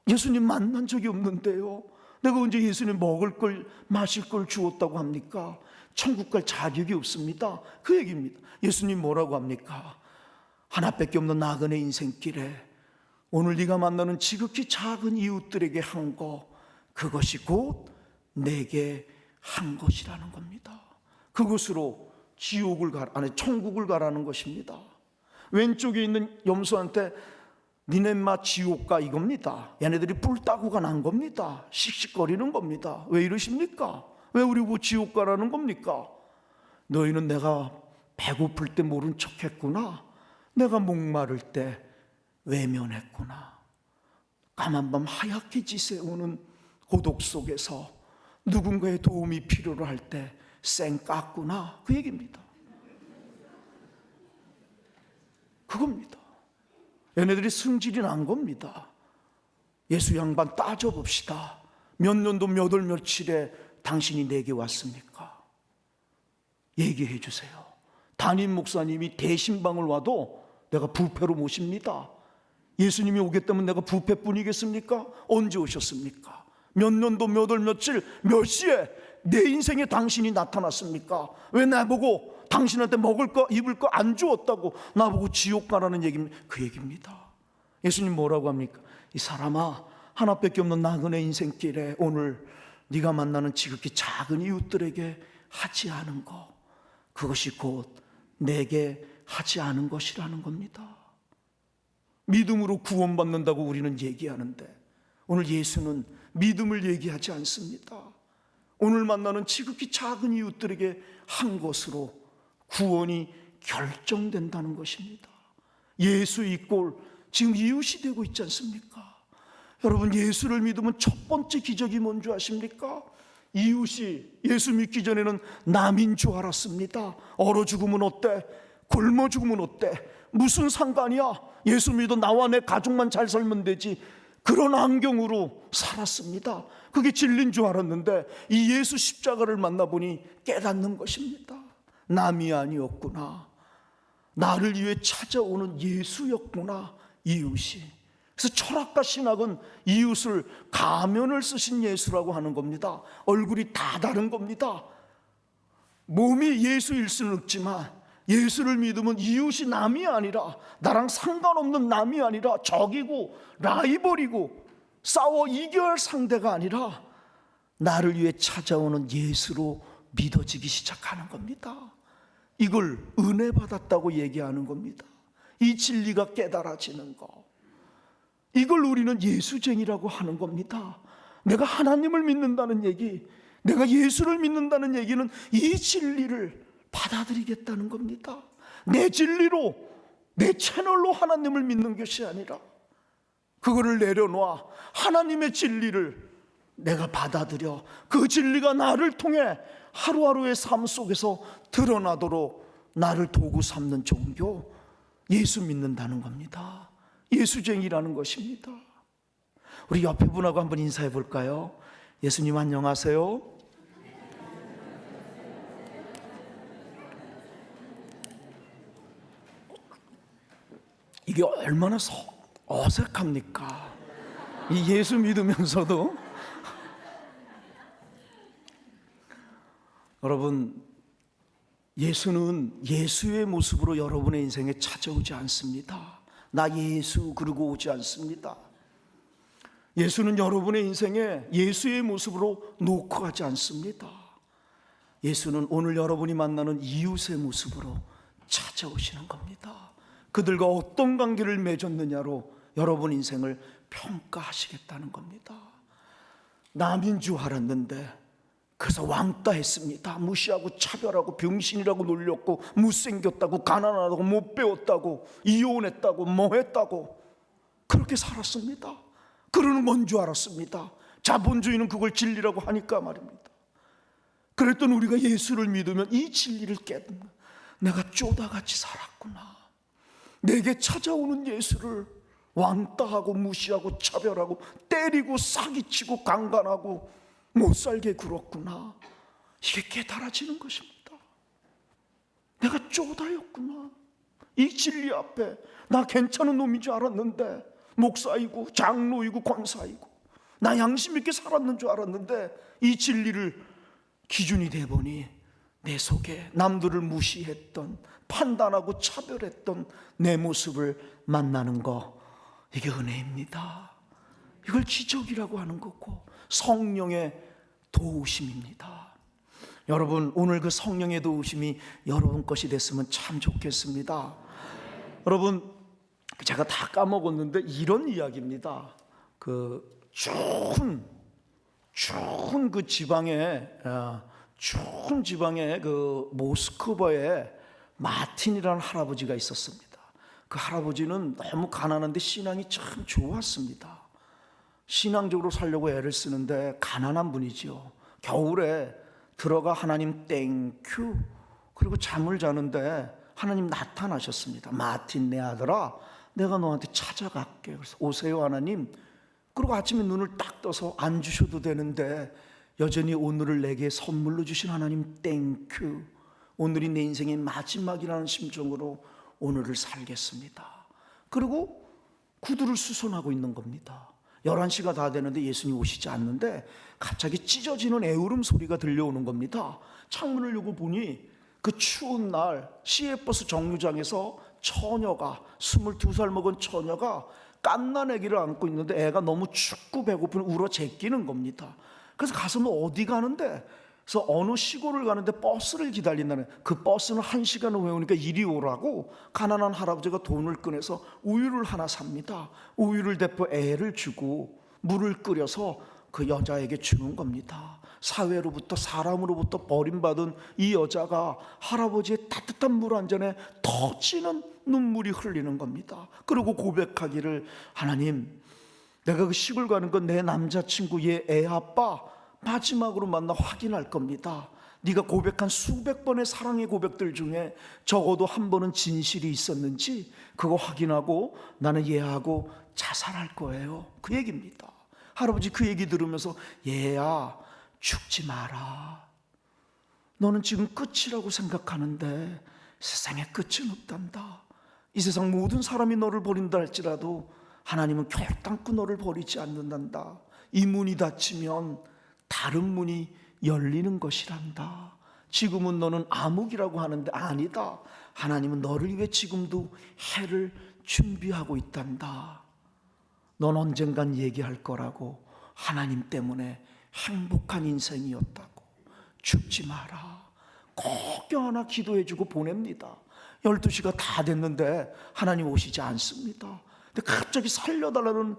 예수님 만난 적이 없는데요. 내가 언제 예수님 먹을 걸 마실 걸 주었다고 합니까? 천국 갈 자격이 없습니다. 그 얘기입니다. 예수님 뭐라고 합니까? 하나밖에 없는 나그네 인생길에 오늘 네가 만나는 지극히 작은 이웃들에게 한 거, 그것이 곧 내게 한 것이라는 겁니다. 그것으로 지옥을 아니 천국을 가라는 것입니다. 왼쪽에 있는 염소한테 니네 마 지옥 가 이겁니다. 얘네들이 뿔 따구가 난 겁니다. 씩씩거리는 겁니다. 왜 이러십니까? 왜 우리 보고 지옥 가라는 겁니까? 너희는 내가 배고플 때 모른 척했구나, 내가 목마를 때 외면했구나, 까만 밤 하얗게 지새우는 고독 속에서 누군가의 도움이 필요로 할 때 쌩 깠구나, 그 얘기입니다. 그겁니다. 얘네들이 승질이 난 겁니다. 예수 양반 따져봅시다. 몇 년도 몇 월 며칠에 당신이 내게 왔습니까? 얘기해 주세요. 담임 목사님이 대신방을 와도 내가 부패로 모십니다. 예수님이 오겠다면 내가 부패뿐이겠습니까? 언제 오셨습니까? 몇 년도 몇 월 며칠 몇 시에 내 인생에 당신이 나타났습니까? 왜 나보고 당신한테 먹을 거 입을 거 안 주었다고 나보고 지옥 가라는 얘기입니다. 그 얘기입니다. 예수님 뭐라고 합니까? 이 사람아, 하나밖에 없는 나그네 인생길에 오늘 네가 만나는 지극히 작은 이웃들에게 하지 않은 거, 그것이 곧 내게 하지 않은 것이라는 겁니다. 믿음으로 구원받는다고 우리는 얘기하는데 오늘 예수는 믿음을 얘기하지 않습니다. 오늘 만나는 지극히 작은 이웃들에게 한 것으로 구원이 결정된다는 것입니다. 예수 이꼴 지금 이웃이 되고 있지 않습니까? 여러분, 예수를 믿으면 첫 번째 기적이 뭔지 아십니까? 이웃이 예수 믿기 전에는 남인 줄 알았습니다. 얼어 죽으면 어때? 굶어 죽으면 어때? 무슨 상관이야? 예수 믿어 나와 내 가족만 잘 살면 되지. 그런 환경으로 살았습니다. 그게 진리인 줄 알았는데 이 예수 십자가를 만나보니 깨닫는 것입니다. 남이 아니었구나, 나를 위해 찾아오는 예수였구나, 이웃이. 그래서 철학과 신학은 이웃을 가면을 쓰신 예수라고 하는 겁니다. 얼굴이 다 다른 겁니다. 몸이 예수일 수는 없지만 예수를 믿으면 이웃이 남이 아니라, 나랑 상관없는 남이 아니라 적이고 라이벌이고 싸워 이겨야 할 상대가 아니라 나를 위해 찾아오는 예수로 믿어지기 시작하는 겁니다. 이걸 은혜 받았다고 얘기하는 겁니다. 이 진리가 깨달아지는 거, 이걸 우리는 예수쟁이라고 하는 겁니다. 내가 하나님을 믿는다는 얘기, 내가 예수를 믿는다는 얘기는 이 진리를 받아들이겠다는 겁니다. 내 진리로, 내 채널로 하나님을 믿는 것이 아니라 그거를 내려놔 하나님의 진리를 내가 받아들여 그 진리가 나를 통해 하루하루의 삶 속에서 드러나도록 나를 도구 삼는 종교, 예수 믿는다는 겁니다. 예수쟁이라는 것입니다. 우리 옆에 분하고 한번 인사해 볼까요? 예수님 안녕하세요. 이게 얼마나 어색합니까? 이 예수 믿으면서도. 여러분, 예수는 예수의 모습으로 여러분의 인생에 찾아오지 않습니다. 나 예수 그러고 오지 않습니다. 예수는 여러분의 인생에 예수의 모습으로 놓고 가지 않습니다. 예수는 오늘 여러분이 만나는 이웃의 모습으로 찾아오시는 겁니다. 그들과 어떤 관계를 맺었느냐로 여러분 인생을 평가하시겠다는 겁니다. 남인 줄 알았는데 그래서 왕따 했습니다. 무시하고 차별하고 병신이라고 놀렸고 못생겼다고 가난하다고 못 배웠다고 이혼했다고 뭐 했다고 그렇게 살았습니다. 그러는 건 줄 알았습니다. 자본주의는 그걸 진리라고 하니까 말입니다. 그랬던 우리가 예수를 믿으면 이 진리를 깨닫는, 내가 쪼다같이 살았구나. 내게 찾아오는 예수를 왕따하고 무시하고 차별하고 때리고 사기치고 강간하고 못살게 굴었구나. 이게 깨달아지는 것입니다. 내가 쪼다였구나. 이 진리 앞에 나 괜찮은 놈인 줄 알았는데, 목사이고 장로이고 권사이고 나 양심 있게 살았는 줄 알았는데, 이 진리를 기준이 돼 보니 내 속에 남들을 무시했던, 판단하고 차별했던 내 모습을 만나는 거, 이게 은혜입니다. 이걸 기적이라고 하는 거고 성령의 도우심입니다. 여러분, 오늘 그 성령의 도우심이 여러분 것이 됐으면 참 좋겠습니다. 여러분, 제가 다 까먹었는데 이런 이야기입니다. 그 추운 그 지방에 추운 지방에 그 모스크바에 마틴이라는 할아버지가 있었습니다. 그 할아버지는 너무 가난한데 신앙이 참 좋았습니다. 신앙적으로 살려고 애를 쓰는데 가난한 분이지요. 겨울에 들어가 하나님 땡큐 그리고 잠을 자는데 하나님 나타나셨습니다. 마틴 내 아들아, 내가 너한테 찾아갈게. 그래서 오세요 하나님. 그리고 아침에 눈을 딱 떠서 안 주셔도 되는데 여전히 오늘을 내게 선물로 주신 하나님 땡큐. 오늘이 내 인생의 마지막이라는 심정으로 오늘을 살겠습니다. 그리고 구두를 수선하고 있는 겁니다. 11시가 다 되는데 예수님이 오시지 않는데 갑자기 찢어지는 애울음 소리가 들려오는 겁니다. 창문을 열고 보니 그 추운 날 시외버스 정류장에서 처녀가 22살 먹은 처녀가 갓난 아기를 안고 있는데 애가 너무 춥고 배고프니 울어 제끼는 겁니다. 그래서 가서 너 어디 가는데? 그래서 어느 시골을 가는데 버스를 기다린다는, 그 버스는 1시간을 외우니까 이리 오라고 가난한 할아버지가 돈을 꺼내서 우유를 하나 삽니다. 우유를 대표 애를 주고 물을 끓여서 그 여자에게 주는 겁니다. 사회로부터 사람으로부터 버림받은 이 여자가 할아버지의 따뜻한 물 한 잔에 터지는 눈물이 흘리는 겁니다. 그리고 고백하기를, 하나님, 내가 그 시골 가는 건 내 남자친구 얘 애 아빠 마지막으로 만나 확인할 겁니다. 네가 고백한 수백 번의 사랑의 고백들 중에 적어도 한 번은 진실이 있었는지 그거 확인하고 나는 얘하고 자살할 거예요. 그 얘기입니다. 할아버지 그 얘기 들으면서, 얘야 죽지 마라. 너는 지금 끝이라고 생각하는데 세상에 끝은 없단다. 이 세상 모든 사람이 너를 버린다 할지라도 하나님은 결단코 너를 버리지 않는단다. 이 문이 닫히면 다른 문이 열리는 것이란다. 지금은 너는 암흑이라고 하는데 아니다. 하나님은 너를 위해 지금도 해를 준비하고 있단다. 넌 언젠간 얘기할 거라고. 하나님 때문에 행복한 인생이었다고. 죽지 마라. 꼭 껴안아 기도해주고 보냅니다. 12시가 다 됐는데 하나님 오시지 않습니다. 근데 갑자기 살려달라는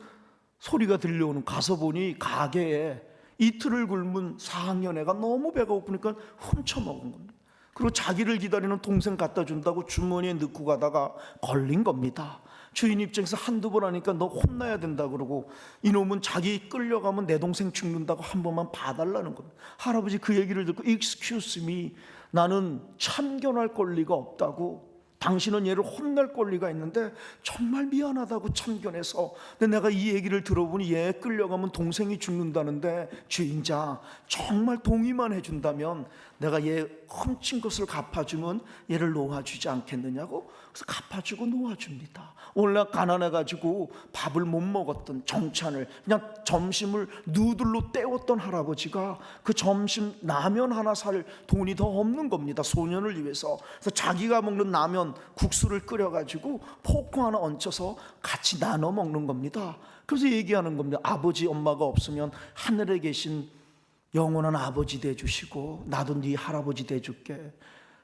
소리가 들려오는, 가서 보니 가게에 이틀을 굶은 4학년 애가 너무 배가 고프니까 훔쳐먹은 겁니다. 그리고 자기를 기다리는 동생 갖다 준다고 주머니에 넣고 가다가 걸린 겁니다. 주인 입장에서 한두 번 하니까 너 혼나야 된다 그러고, 이놈은 자기 끌려가면 내 동생 죽는다고 한 번만 봐달라는 겁니다. 할아버지 그 얘기를 듣고 Excuse me, 나는 참견할 권리가 없다고, 당신은 얘를 혼낼 권리가 있는데 정말 미안하다고 참견해서, 근데 내가 이 얘기를 들어보니 얘 끌려가면 동생이 죽는다는데 주인장 정말 동의만 해준다면 내가 얘 훔친 것을 갚아주면 얘를 놓아주지 않겠느냐고. 그래서 갚아주고 놓아줍니다. 원래 가난해가지고 밥을 못 먹었던 정찬을, 그냥 점심을 누들로 때웠던 할아버지가 그 점심 라면 하나 살 돈이 더 없는 겁니다. 소년을 위해서. 그래서 자기가 먹는 라면 시원한 국수를 끓여가지고 포크 하나 얹혀서 같이 나눠 먹는 겁니다. 그래서 얘기하는 겁니다. 아버지 엄마가 없으면 하늘에 계신 영원한 아버지 돼주시고 나도 네 할아버지 돼줄게.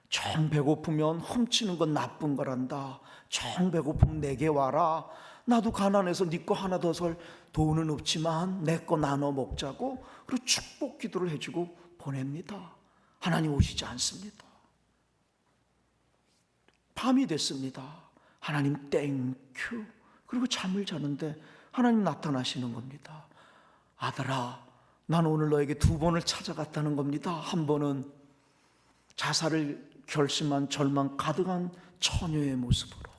정 배고프면 훔치는 건 나쁜 거란다. 정 배고프면 내게 와라. 나도 가난해서 네 거 하나 더 살 돈은 없지만 내 거 나눠 먹자고. 그리고 축복 기도를 해주고 보냅니다. 하나님 오시지 않습니다. 밤이 됐습니다. 하나님 땡큐. 그리고 잠을 자는데 하나님 나타나시는 겁니다. 아들아, 난 오늘 너에게 2번을 찾아갔다는 겁니다. 한 번은 자살을 결심한 절망 가득한 처녀의 모습으로,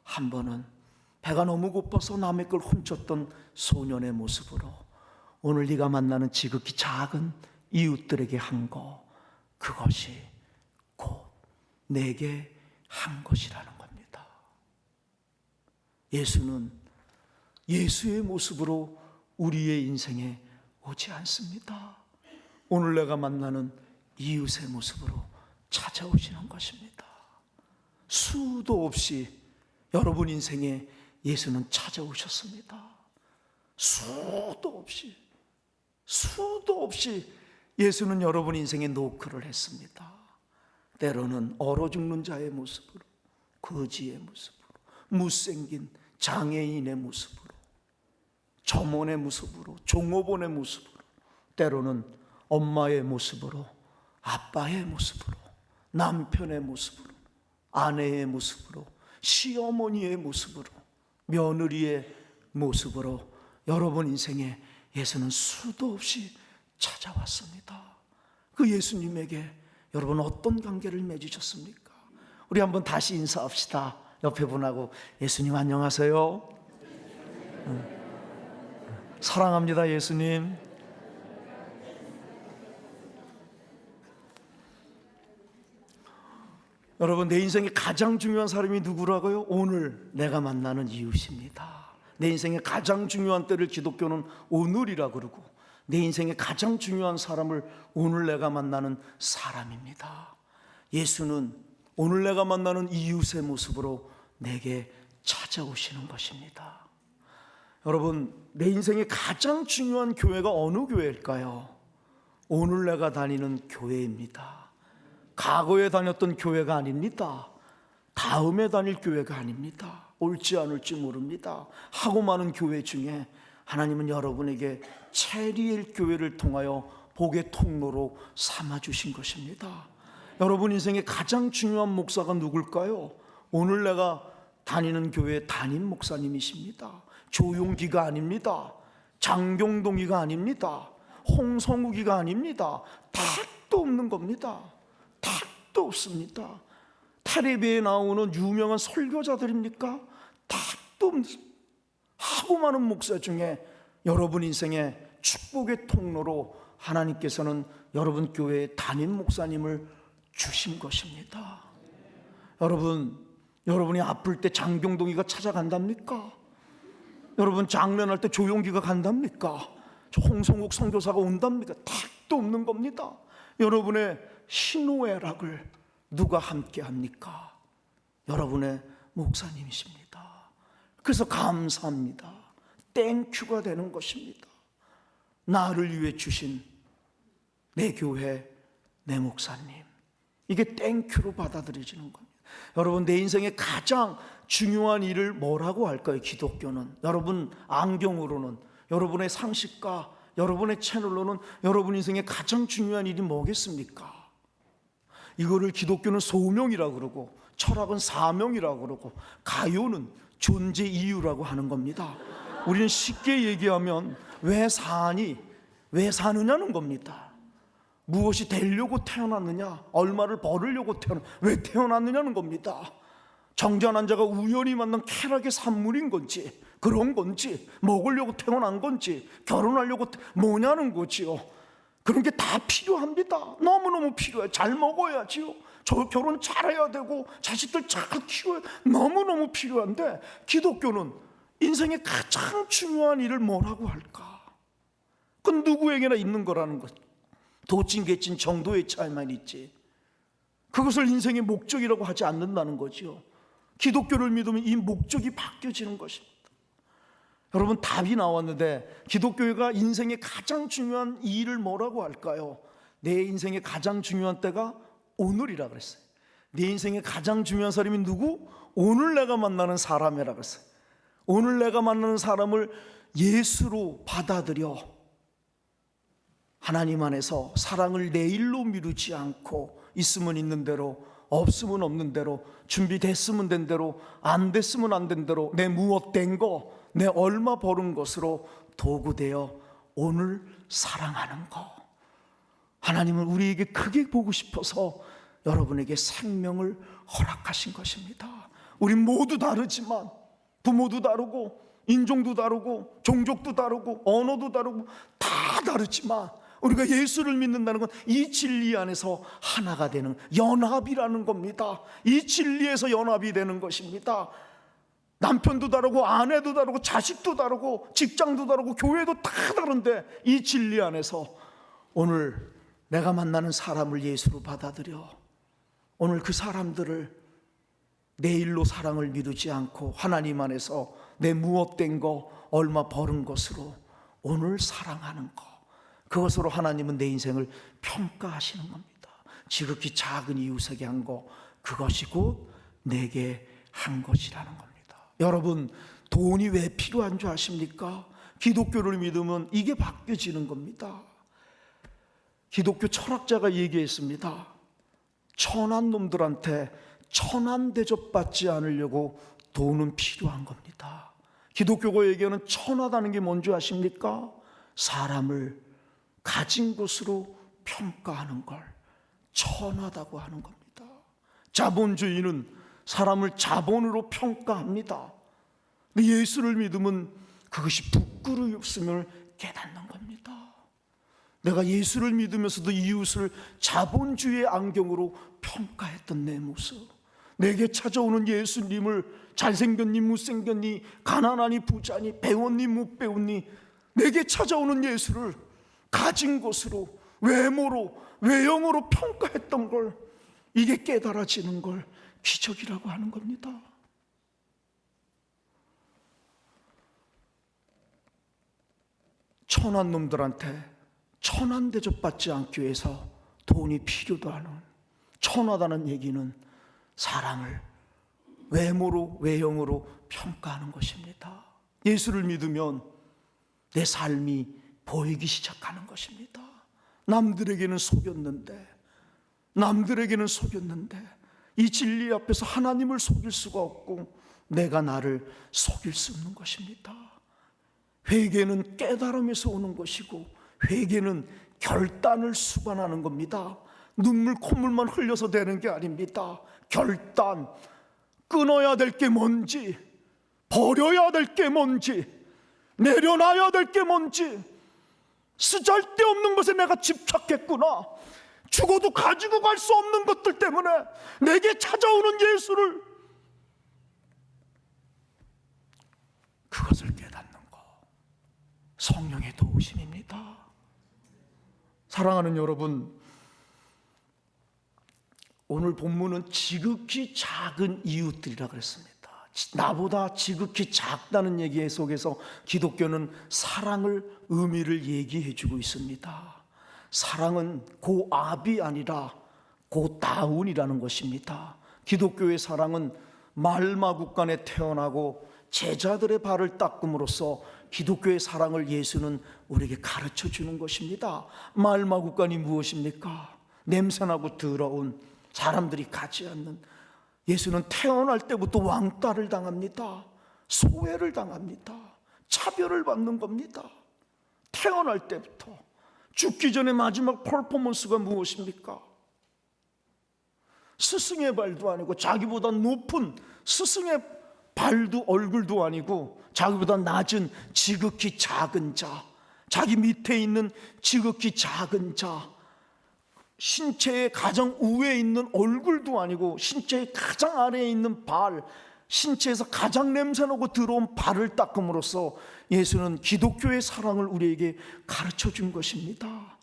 한 번은 배가 너무 고파서 남의 걸 훔쳤던 소년의 모습으로, 오늘 네가 만나는 지극히 작은 이웃들에게 한 거, 그것이 곧 내게 한 것이라는 겁니다. 예수는 예수의 모습으로 우리의 인생에 오지 않습니다. 오늘 내가 만나는 이웃의 모습으로 찾아오시는 것입니다. 수도 없이 여러분 인생에 예수는 찾아오셨습니다. 수도 없이 예수는 여러분 인생에 노크를 했습니다. 때로는 얼어 죽는 자의 모습으로, 거지의 모습으로, 못생긴 장애인의 모습으로, 점원의 모습으로, 종업원의 모습으로, 때로는 엄마의 모습으로, 아빠의 모습으로, 남편의 모습으로, 아내의 모습으로, 시어머니의 모습으로, 며느리의 모습으로 여러분 인생에 예수는 수도 없이 찾아왔습니다. 그 예수님에게 여러분 어떤 관계를 맺으셨습니까? 우리 한번 다시 인사합시다. 옆에 분하고 예수님 안녕하세요. 사랑합니다 예수님. 여러분 내 인생에 가장 중요한 사람이 누구라고요? 오늘 내가 만나는 이웃입니다. 내 인생에 가장 중요한 때를 기독교는 오늘이라 그러고, 내 인생에 가장 중요한 사람을 오늘 내가 만나는 사람입니다. 예수는 오늘 내가 만나는 이웃의 모습으로 내게 찾아오시는 것입니다. 여러분 내 인생에 가장 중요한 교회가 어느 교회일까요? 오늘 내가 다니는 교회입니다. 과거에 다녔던 교회가 아닙니다. 다음에 다닐 교회가 아닙니다. 올지 안 올지 모릅니다. 하고 많은 교회 중에 하나님은 여러분에게 체리엘 교회를 통하여 복의 통로로 삼아주신 것입니다. 여러분 인생의 가장 중요한 목사가 누굴까요? 오늘 내가 다니는 교회의 담임 목사님이십니다. 조용기가 아닙니다. 장경동이가 아닙니다. 홍성욱이가 아닙니다. 탁도 없는 겁니다. 탁도 없습니다. 텔레비에 나오는 유명한 설교자들입니까? 탁도 없습니다. 하고 많은 목사 중에 여러분 인생의 축복의 통로로 하나님께서는 여러분 교회의 담임 목사님을 주신 것입니다. 여러분이 아플 때 장경동이가 찾아간답니까? 여러분 장례할 때 조용기가 간답니까? 홍성욱 선교사가 온답니까? 탁도 없는 겁니다. 여러분의 희노애락을 누가 함께 합니까? 여러분의 목사님이십니다. 그래서 감사합니다. 땡큐가 되는 것입니다. 나를 위해 주신 내 교회, 내 목사님, 이게 땡큐로 받아들여지는 겁니다. 여러분 내 인생의 가장 중요한 일을 뭐라고 할까요? 기독교는 여러분 안경으로는, 여러분의 상식과 여러분의 채널로는 여러분 인생의 가장 중요한 일이 뭐겠습니까? 이거를 기독교는 소명이라고 그러고, 철학은 사명이라고 그러고, 가요는 존재 이유라고 하는 겁니다. 우리는 쉽게 얘기하면 왜 사니? 왜 사느냐는 겁니다. 무엇이 되려고 태어났느냐? 얼마를 벌으려고 왜 태어났느냐는 겁니다. 정전한 자가 우연히 만난 쾌락의 산물인 건지, 그런 건지, 먹으려고 태어난 건지, 결혼하려고 뭐냐는 거지요. 그런 게 다 필요합니다. 너무너무 필요해요. 잘 먹어야지요. 저 결혼 잘해야 되고 자식들 잘 키워야 너무너무 필요한데, 기독교는 인생의 가장 중요한 일을 뭐라고 할까? 그건 누구에게나 있는 거라는 것. 도찐개찐 정도의 차이만 있지 그것을 인생의 목적이라고 하지 않는다는 거죠. 기독교를 믿으면 이 목적이 바뀌어지는 것입니다. 여러분, 답이 나왔는데 기독교가 인생의 가장 중요한 일을 뭐라고 할까요? 내 인생의 가장 중요한 때가 오늘이라 그랬어요. 내 인생의 가장 중요한 사람이 누구? 오늘 내가 만나는 사람이라 그랬어요. 오늘 내가 만나는 사람을 예수로 받아들여 하나님 안에서 사랑을 내일로 미루지 않고 있으면 있는 대로, 없으면 없는 대로, 준비됐으면 된 대로, 안 됐으면 안 된 대로, 내 무엇된 거, 내 얼마 벌은 것으로 도구되어 오늘 사랑하는 거. 하나님은 우리에게 크게 보고 싶어서 여러분에게 생명을 허락하신 것입니다. 우리 모두 다르지만, 부모도 다르고 인종도 다르고 종족도 다르고 언어도 다르고 다 다르지만, 우리가 예수를 믿는다는 건 이 진리 안에서 하나가 되는 연합이라는 겁니다. 이 진리에서 연합이 되는 것입니다. 남편도 다르고 아내도 다르고 자식도 다르고 직장도 다르고 교회도 다 다른데, 이 진리 안에서 오늘 내가 만나는 사람을 예수로 받아들여 오늘 그 사람들을 내일로 사랑을 미루지 않고 하나님 안에서 내 무엇된 거, 얼마 벌은 것으로 오늘 사랑하는 것, 그것으로 하나님은 내 인생을 평가하시는 겁니다. 지극히 작은 이웃에게 한 거, 그것이 곧 내게 한 것이라는 겁니다. 여러분, 돈이 왜 필요한 줄 아십니까? 기독교를 믿으면 이게 바뀌어지는 겁니다. 기독교 철학자가 얘기했습니다. 천한 놈들한테 천한 대접받지 않으려고 돈은 필요한 겁니다. 기독교가 얘기하는 천하다는 게 뭔지 아십니까? 사람을 가진 것으로 평가하는 걸 천하다고 하는 겁니다. 자본주의는 사람을 자본으로 평가합니다. 근데 예수를 믿으면 그것이 부끄러움을 깨닫는 겁니다. 내가 예수를 믿으면서도 이웃을 자본주의의 안경으로 평가했던 내 모습, 내게 찾아오는 예수님을 잘생겼니 못생겼니, 가난하니 부자니, 배웠니 못 배웠니, 내게 찾아오는 예수를 가진 것으로, 외모로, 외형으로 평가했던 걸, 이게 깨달아지는 걸 기적이라고 하는 겁니다. 천한 놈들한테 천한 대접받지 않기 위해서 돈이 필요도 하는, 천하다는 얘기는 사람을 외모로, 외형으로 평가하는 것입니다. 예수를 믿으면 내 삶이 보이기 시작하는 것입니다. 남들에게는 속였는데 이 진리 앞에서 하나님을 속일 수가 없고 내가 나를 속일 수 없는 것입니다. 회개는 깨달음에서 오는 것이고, 회개는 결단을 수반하는 겁니다. 눈물 콧물만 흘려서 되는 게 아닙니다. 결단, 끊어야 될 게 뭔지, 버려야 될 게 뭔지, 내려놔야 될 게 뭔지, 쓰잘데없는 것에 내가 집착했구나, 죽어도 가지고 갈 수 없는 것들 때문에 내게 찾아오는 예수를, 그것을 깨닫는 것, 성령의 도우심입니다. 사랑하는 여러분, 오늘 본문은 지극히 작은 이웃들이라 그랬습니다. 나보다 지극히 작다는 얘기 속에서 기독교는 사랑을, 의미를 얘기해 주고 있습니다. 사랑은 고압이 아니라 고다운이라는 것입니다. 기독교의 사랑은 말마국간에 태어나고 제자들의 발을 닦음으로써 기독교의 사랑을 예수는 우리에게 가르쳐 주는 것입니다. 말마국간이 무엇입니까? 냄새나고 더러운, 사람들이 가지 않는, 예수는 태어날 때부터 왕따를 당합니다. 소외를 당합니다. 차별을 받는 겁니다. 태어날 때부터. 죽기 전에 마지막 퍼포먼스가 무엇입니까? 스승의 발도 아니고, 자기보다 높은 스승의 발도, 얼굴도 아니고, 자기보다 낮은 지극히 작은 자, 자기 밑에 있는 지극히 작은 자, 신체의 가장 우에 있는 얼굴도 아니고, 신체의 가장 아래에 있는 발, 신체에서 가장 냄새나고 더러운 발을 닦음으로써 예수는 기독교의 사랑을 우리에게 가르쳐 준 것입니다.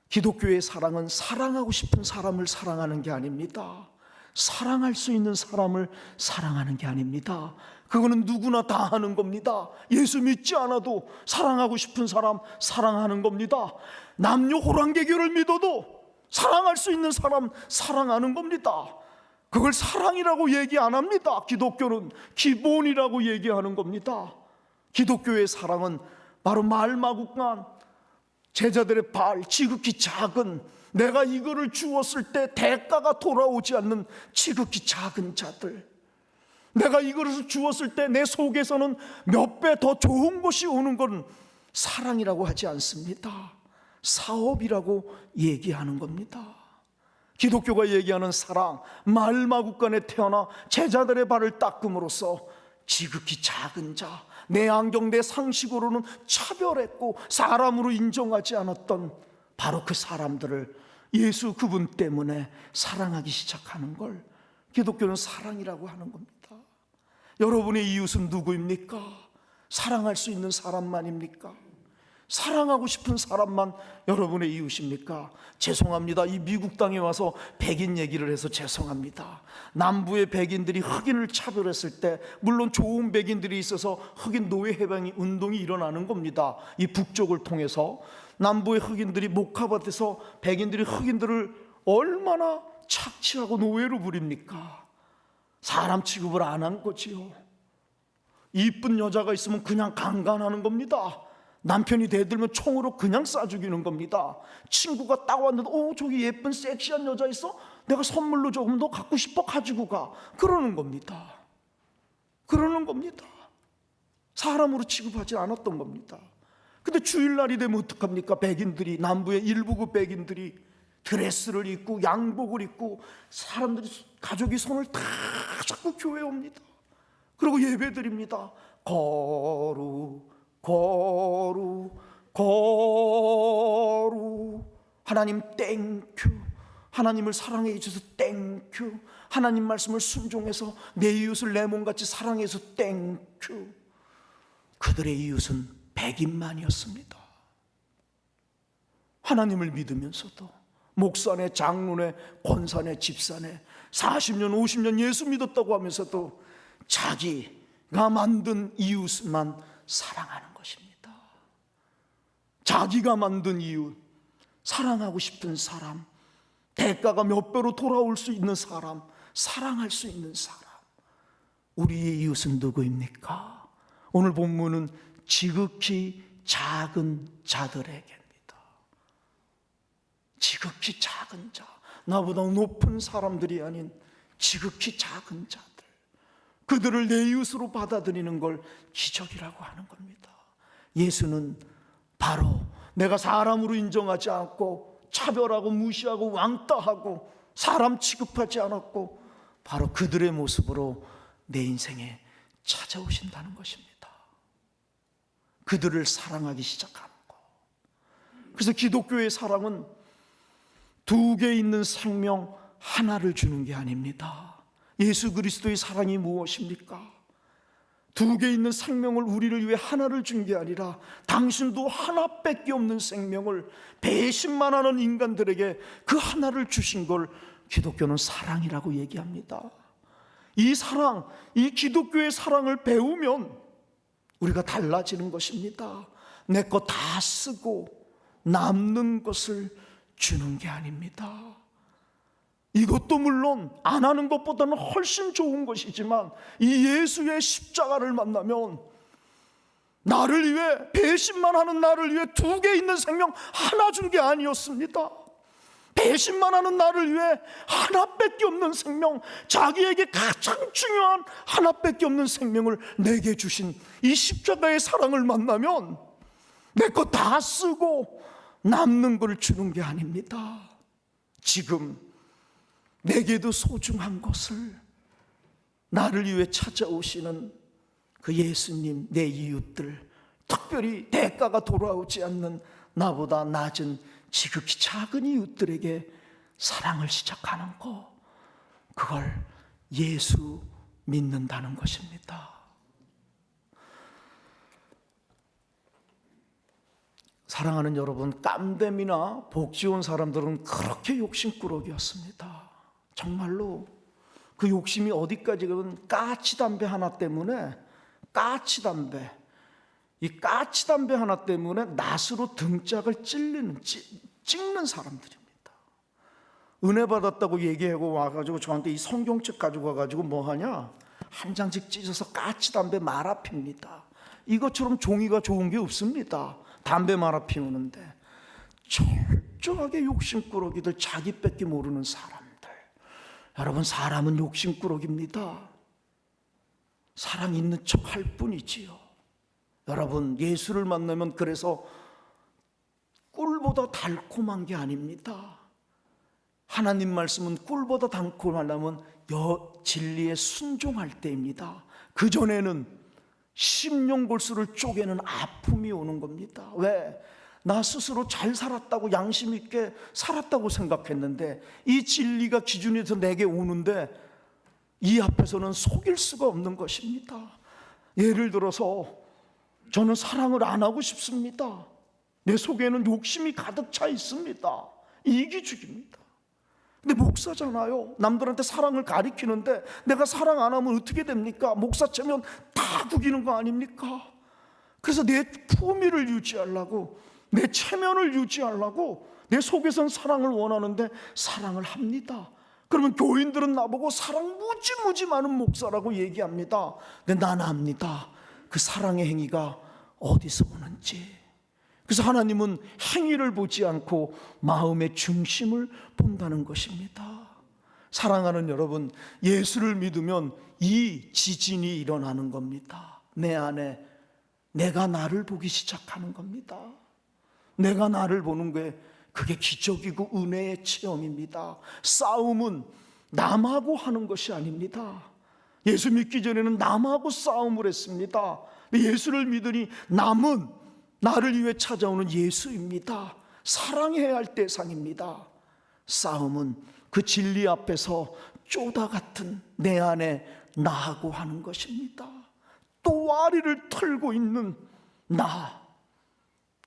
기독교의 사랑은 사랑하고 싶은 사람을 사랑하는 게 아닙니다. 사랑할 수 있는 사람을 사랑하는 게 아닙니다. 그거는 누구나 다 하는 겁니다. 예수 믿지 않아도 사랑하고 싶은 사람 사랑하는 겁니다. 남녀 호랑개교를 믿어도 사랑할 수 있는 사람 사랑하는 겁니다. 그걸 사랑이라고 얘기 안 합니다. 기독교는 기본이라고 얘기하는 겁니다. 기독교의 사랑은 바로 말마구간 제자들의 발, 지극히 작은, 내가 이거를 주었을 때 대가가 돌아오지 않는 지극히 작은 자들, 내가 이거를 주었을 때 내 속에서는 몇 배 더 좋은 것이 오는 건 사랑이라고 하지 않습니다. 사업이라고 얘기하는 겁니다. 기독교가 얘기하는 사랑, 말마구간에 태어나 제자들의 발을 닦음으로써 지극히 작은 자, 내 안경, 내 상식으로는 차별했고 사람으로 인정하지 않았던 바로 그 사람들을 예수 그분 때문에 사랑하기 시작하는 걸 기독교는 사랑이라고 하는 겁니다. 여러분의 이웃은 누구입니까? 사랑할 수 있는 사람만입니까? 사랑하고 싶은 사람만 여러분의 이웃입니까? 죄송합니다. 이 미국 땅에 와서 백인 얘기를 해서 죄송합니다. 남부의 백인들이 흑인을 차별했을 때 물론 좋은 백인들이 있어서 흑인 노예 해방 운동이 일어나는 겁니다. 이 북쪽을 통해서 남부의 흑인들이 목화밭에서 백인들이 흑인들을 얼마나 착취하고 노예로 부립니까? 사람 취급을 안 한 거지요. 이쁜 여자가 있으면 그냥 강간하는 겁니다. 남편이 대들면 총으로 그냥 쏴 죽이는 겁니다. 친구가 딱 왔는데 저기 예쁜 섹시한 여자 있어? 내가 선물로 조금 더 갖고 싶어, 가지고 가. 그러는 겁니다. 그러는 겁니다. 사람으로 취급하지 않았던 겁니다. 근데 주일날이 되면 어떡합니까? 백인들이, 남부의 일부그 백인들이 드레스를 입고 양복을 입고 사람들이, 가족이 손을 다 잡고 교회에 옵니다. 그리고 예배 드립니다. 거룩 거룩 거룩, 하나님 땡큐, 하나님을 사랑해 주셔서 땡큐, 하나님 말씀을 순종해서 내 이웃을 내 몸같이 사랑해서 땡큐. 그들의 이웃은 백인만이었습니다. 하나님을 믿으면서도 목사네, 장로네, 권사네, 집사네 40년 50년 예수 믿었다고 하면서도 자기가 만든 이웃만 사랑하는 것입니다. 자기가 만든 이웃, 사랑하고 싶은 사람, 대가가 몇 배로 돌아올 수 있는 사람, 사랑할 수 있는 사람. 우리의 이웃은 누구입니까? 오늘 본문은 지극히 작은 자들에게입니다. 지극히 작은 자, 나보다 높은 사람들이 아닌 지극히 작은 자들, 그들을 내 이웃으로 받아들이는 걸 기적이라고 하는 겁니다. 예수는 바로 내가 사람으로 인정하지 않고 차별하고 무시하고 왕따하고 사람 취급하지 않았고 바로 그들의 모습으로 내 인생에 찾아오신다는 것입니다. 그들을 사랑하기 시작하는 것. 그래서 기독교의 사랑은 두 개 있는 생명 하나를 주는 게 아닙니다. 예수 그리스도의 사랑이 무엇입니까? 두 개 있는 생명을 우리를 위해 하나를 준 게 아니라 당신도 하나밖에 없는 생명을 배신만 하는 인간들에게 그 하나를 주신 걸 기독교는 사랑이라고 얘기합니다. 이 사랑, 이 기독교의 사랑을 배우면 우리가 달라지는 것입니다. 내 거 다 쓰고 남는 것을 주는 게 아닙니다. 이것도 물론 안 하는 것보다는 훨씬 좋은 것이지만 이 예수의 십자가를 만나면 나를 위해, 배신만 하는 나를 위해 두 개 있는 생명 하나 준 게 아니었습니다. 배신만 하는 나를 위해 하나밖에 없는 생명, 자기에게 가장 중요한 하나밖에 없는 생명을 내게 주신 이 십자가의 사랑을 만나면 내 거 다 쓰고 남는 걸 주는 게 아닙니다. 지금 내게도 소중한 것을, 나를 위해 찾아오시는 그 예수님, 내 이웃들, 특별히 대가가 돌아오지 않는 나보다 낮은 지극히 작은 이웃들에게 사랑을 시작하는 것, 그걸 예수 믿는다는 것입니다. 사랑하는 여러분, 깜댐이나 복지원 사람들은 그렇게 욕심꾸러기였습니다. 정말로 그 욕심이 어디까지 가면 까치담배 하나 때문에, 까치담배, 이 까치담배 하나 때문에 낫으로 등짝을 찍는 사람들입니다. 은혜 받았다고 얘기하고 와가지고 저한테 이 성경책 가지고 와가지고 뭐 하냐, 한 장씩 찢어서 까치담배 말아 핍니다. 이것처럼 종이가 좋은 게 없습니다. 담배 말아 피우는데. 철저하게 욕심꾸러기들, 자기 뺏기 모르는 사람들. 여러분, 사람은 욕심꾸러기입니다. 사랑 있는 척 할 뿐이지요. 여러분, 예수를 만나면 그래서 꿀보다 달콤한 게 아닙니다. 하나님 말씀은 꿀보다 달콤하려면 진리에 순종할 때입니다. 그전에는 심령골수를 쪼개는 아픔이 오는 겁니다. 왜? 나 스스로 잘 살았다고, 양심 있게 살았다고 생각했는데 이 진리가 기준이 돼서 내게 오는데 이 앞에서는 속일 수가 없는 것입니다. 예를 들어서 저는 사랑을 안 하고 싶습니다. 내 속에는 욕심이 가득 차 있습니다. 이기주기입니다. 근데 목사잖아요. 남들한테 사랑을 가리키는데 내가 사랑 안 하면 어떻게 됩니까? 목사 채면 다 구기는 거 아닙니까? 그래서 내 품위를 유지하려고, 내 체면을 유지하려고 내 속에선 사랑을 원하는데 사랑을 합니다. 그러면 교인들은 나보고 사랑 무지무지 많은 목사라고 얘기합니다. 근데 난 압니다. 그 사랑의 행위가 어디서 오는지. 그래서 하나님은 행위를 보지 않고 마음의 중심을 본다는 것입니다. 사랑하는 여러분, 예수를 믿으면 이 지진이 일어나는 겁니다. 내 안에 내가 나를 보기 시작하는 겁니다. 내가 나를 보는 게 그게 기적이고 은혜의 체험입니다. 싸움은 남하고 하는 것이 아닙니다. 예수 믿기 전에는 남하고 싸움을 했습니다. 예수를 믿으니 남은 나를 위해 찾아오는 예수입니다. 사랑해야 할 대상입니다. 싸움은 그 진리 앞에서 쪼다 같은 내 안에 나하고 하는 것입니다. 또아리를 털고 있는 나,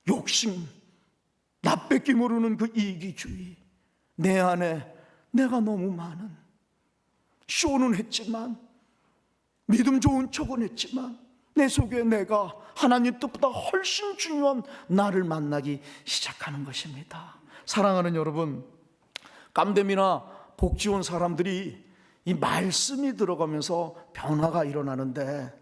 욕심, 나 뺏기 모르는 그 이기주의, 내 안에 내가 너무 많은, 쇼는 했지만, 믿음 좋은 척은 했지만 내 속에 내가 하나님 뜻보다 훨씬 중요한 나를 만나기 시작하는 것입니다. 사랑하는 여러분, 깜댐이나 복지원 사람들이 이 말씀이 들어가면서 변화가 일어나는데,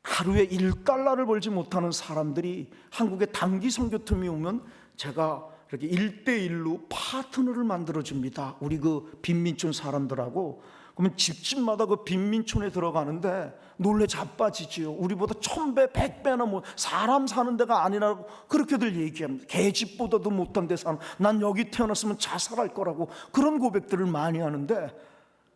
하루에 1달러를 벌지 못하는 사람들이 한국에 단기 선교팀이 오면 제가 이렇게 1대1로 파트너를 만들어줍니다. 우리 그 빈민촌 사람들하고. 그러면 집집마다 그 빈민촌에 들어가는데 놀래 자빠지지요. 우리보다 1000배, 100배나 뭐 사람 사는 데가 아니라고 그렇게들 얘기합니다. 개집보다도 못한 데 사는, 난 여기 태어났으면 자살할 거라고 그런 고백들을 많이 하는데,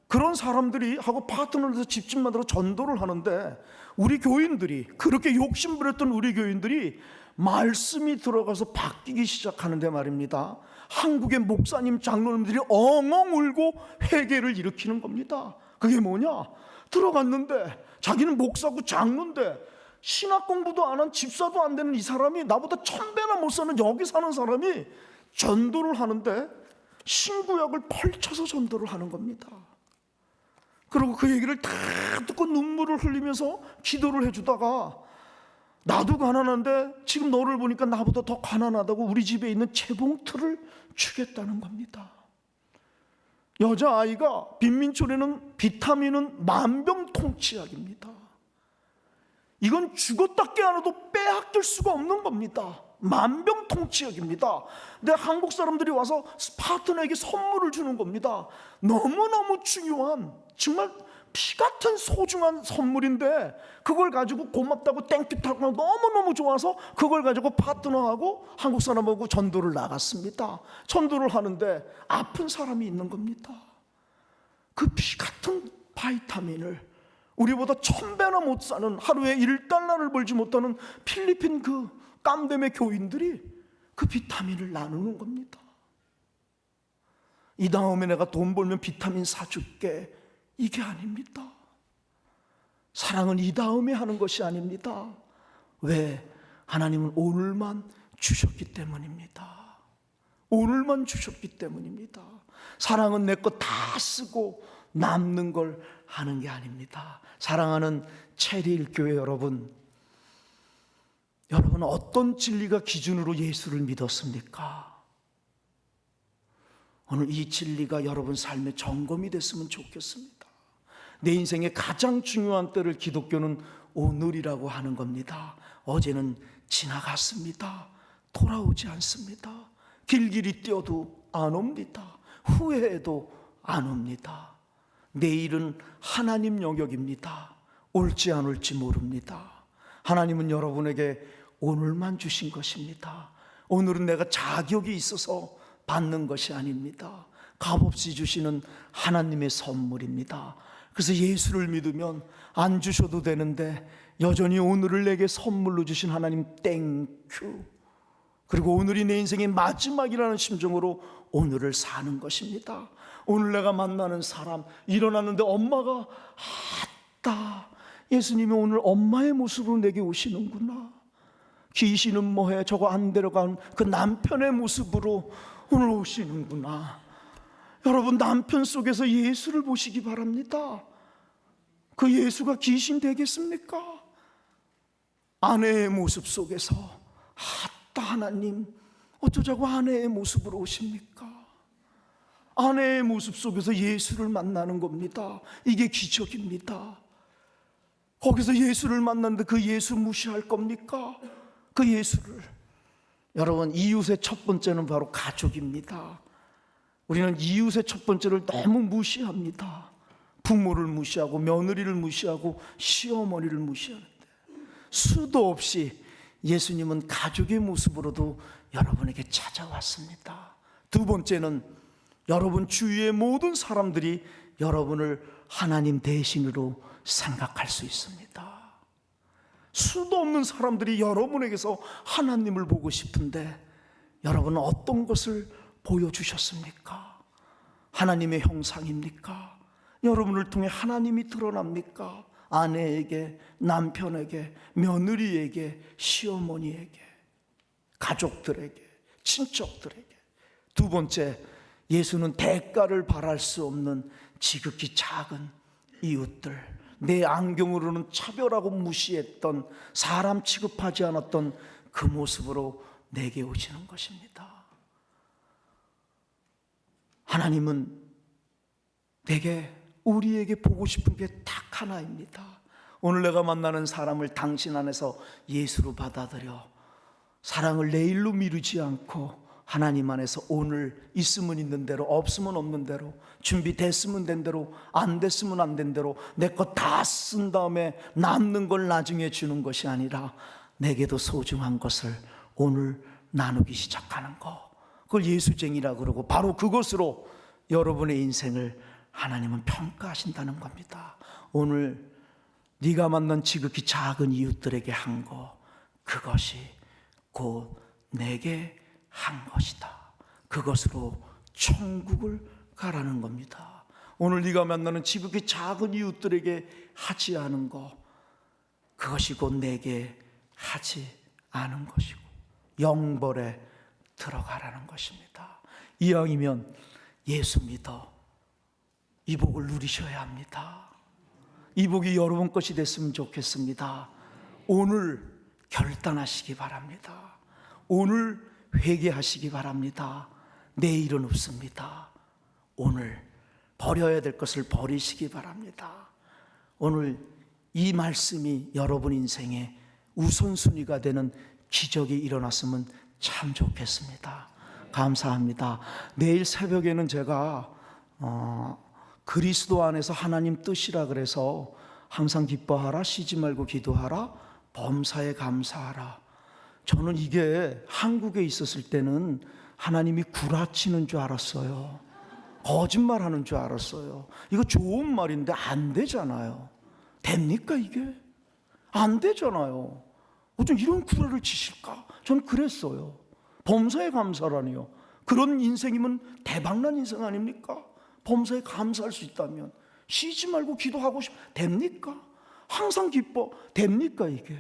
그런 사람들이 하고 파트너를 해서 집집마다 전도를 하는데, 우리 교인들이, 그렇게 욕심부렸던 우리 교인들이 말씀이 들어가서 바뀌기 시작하는데 말입니다. 한국의 목사님, 장로님들이 엉엉 울고 회개를 일으키는 겁니다. 그게 뭐냐? 들어갔는데 자기는 목사고 장로인데 신학 공부도 안 한, 집사도 안 되는 이 사람이, 나보다 1000배나 못 사는 여기 사는 사람이 전도를 하는데 신구약을 펼쳐서 전도를 하는 겁니다. 그리고 그 얘기를 다 듣고 눈물을 흘리면서 기도를 해주다가, 나도 가난한데 지금 너를 보니까 나보다 더 가난하다고 우리 집에 있는 재봉틀을 주겠다는 겁니다. 여자아이가, 빈민촌에는 비타민은 만병통치약입니다. 이건 죽었다 깨어나도 빼앗길 수가 없는 겁니다. 만병통치약입니다. 근데 한국 사람들이 와서 파트너에게 선물을 주는 겁니다. 너무너무 중요한, 정말 피 같은 소중한 선물인데 그걸 가지고 고맙다고 땡큐타고 너무너무 좋아서 그걸 가지고 파트너하고 한국 사람하고 전도를 나갔습니다. 전도를 하는데 아픈 사람이 있는 겁니다. 그 피 같은 바이타민을 우리보다 1000배나 못 사는, 하루에 1달러를 벌지 못하는 필리핀 그 깜댐의 교인들이 그 비타민을 나누는 겁니다. 이 다음에 내가 돈 벌면 비타민 사줄게, 이게 아닙니다. 사랑은 이 다음에 하는 것이 아닙니다. 왜? 하나님은 오늘만 주셨기 때문입니다. 오늘만 주셨기 때문입니다. 사랑은 내 거 다 쓰고 남는 걸 하는 게 아닙니다. 사랑하는 체리일 교회 여러분, 여러분 어떤 진리가 기준으로 예수를 믿었습니까? 오늘 이 진리가 여러분 삶의 점검이 됐으면 좋겠습니다. 내 인생의 가장 중요한 때를 기독교는 오늘이라고 하는 겁니다. 어제는 지나갔습니다. 돌아오지 않습니다. 길길이 뛰어도 안 옵니다. 후회해도 안 옵니다. 내일은 하나님 영역입니다. 올지 안 올지 모릅니다. 하나님은 여러분에게 오늘만 주신 것입니다. 오늘은 내가 자격이 있어서 받는 것이 아닙니다. 값없이 주시는 하나님의 선물입니다. 그래서 예수를 믿으면 안 주셔도 되는데 여전히 오늘을 내게 선물로 주신 하나님 땡큐. 그리고 오늘이 내 인생의 마지막이라는 심정으로 오늘을 사는 것입니다. 오늘 내가 만나는 사람, 일어났는데 엄마가 아따, 예수님이 오늘 엄마의 모습으로 내게 오시는구나. 귀신은 뭐해, 저거 안 데려간 그 남편의 모습으로 오늘 오시는구나. 여러분, 남편 속에서 예수를 보시기 바랍니다. 그 예수가 귀신 되겠습니까? 아내의 모습 속에서 아따, 하나님 어쩌자고 아내의 모습으로 오십니까? 아내의 모습 속에서 예수를 만나는 겁니다. 이게 기적입니다. 거기서 예수를 만났는데 그 예수 무시할 겁니까? 그 예수를. 여러분, 이웃의 첫 번째는 바로 가족입니다. 우리는 이웃의 첫 번째를 너무 무시합니다. 부모를 무시하고 며느리를 무시하고 시어머니를 무시하는데 수도 없이 예수님은 가족의 모습으로도 여러분에게 찾아왔습니다. 두 번째는 여러분 주위의 모든 사람들이 여러분을 하나님 대신으로 생각할 수 있습니다. 수도 없는 사람들이 여러분에게서 하나님을 보고 싶은데 여러분은 어떤 것을 보여주셨습니까? 하나님의 형상입니까? 여러분을 통해 하나님이 드러납니까? 아내에게, 남편에게, 며느리에게, 시어머니에게, 가족들에게, 친척들에게. 두 번째, 예수는 대가를 바랄 수 없는 지극히 작은 이웃들, 내 안경으로는 차별하고 무시했던, 사람 취급하지 않았던 그 모습으로 내게 오시는 것입니다. 하나님은 우리에게 보고 싶은 게 딱 하나입니다. 오늘 내가 만나는 사람을 당신 안에서 예수로 받아들여 사랑을 내일로 미루지 않고 하나님 안에서 오늘 있으면 있는 대로, 없으면 없는 대로, 준비됐으면 된 대로, 안 됐으면 안 된 대로 내 것 다 쓴 다음에 남는 걸 나중에 주는 것이 아니라 내게도 소중한 것을 오늘 나누기 시작하는 거, 그걸 예수쟁이라 그러고 바로 그것으로 여러분의 인생을 하나님은 평가하신다는 겁니다. 오늘 네가 만난 지극히 작은 이웃들에게 한 거, 그것이 곧 내게 한 것이다. 그것으로 천국을 가라는 겁니다. 오늘 네가 만나는 지극히 작은 이웃들에게 하지 않은 거, 그것이 곧 내게 하지 않은 것이고 영벌에 들어가라는 것입니다. 이왕이면 예수 믿어 이 복을 누리셔야 합니다. 이 복이 여러분 것이 됐으면 좋겠습니다. 오늘 결단하시기 바랍니다. 오늘 회개하시기 바랍니다. 내일은 없습니다. 오늘 버려야 될 것을 버리시기 바랍니다. 오늘 이 말씀이 여러분 인생의 우선순위가 되는 기적이 일어났으면 참 좋겠습니다. 감사합니다. 내일 새벽에는 제가 그리스도 안에서 하나님 뜻이라 그래서 항상 기뻐하라, 쉬지 말고 기도하라, 범사에 감사하라. 저는 이게 한국에 있었을 때는 하나님이 구라치는 줄 알았어요. 거짓말하는 줄 알았어요. 이거 좋은 말인데 안 되잖아요. 됩니까 이게? 안 되잖아요. 어쩜 이런 구라를 치실까? 전 그랬어요. 범사에 감사라니요. 그런 인생이면 대박난 인생 아닙니까? 범사에 감사할 수 있다면 쉬지 말고 기도하고 됩니까? 항상 기뻐 됩니까 이게?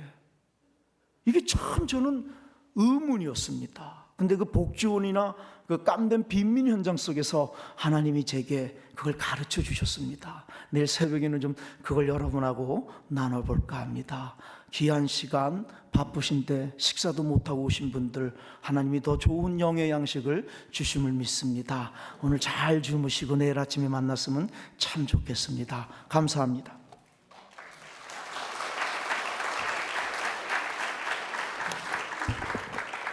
이게 참 저는 의문이었습니다. 근데 그 복지원이나 그 깜된 빈민 현장 속에서 하나님이 제게 그걸 가르쳐 주셨습니다. 내일 새벽에는 좀 그걸 여러분하고 나눠볼까 합니다. 귀한 시간, 바쁘신데 식사도 못하고 오신 분들, 하나님이 더 좋은 영의 양식을 주심을 믿습니다. 오늘 잘 주무시고 내일 아침에 만났으면 참 좋겠습니다. 감사합니다.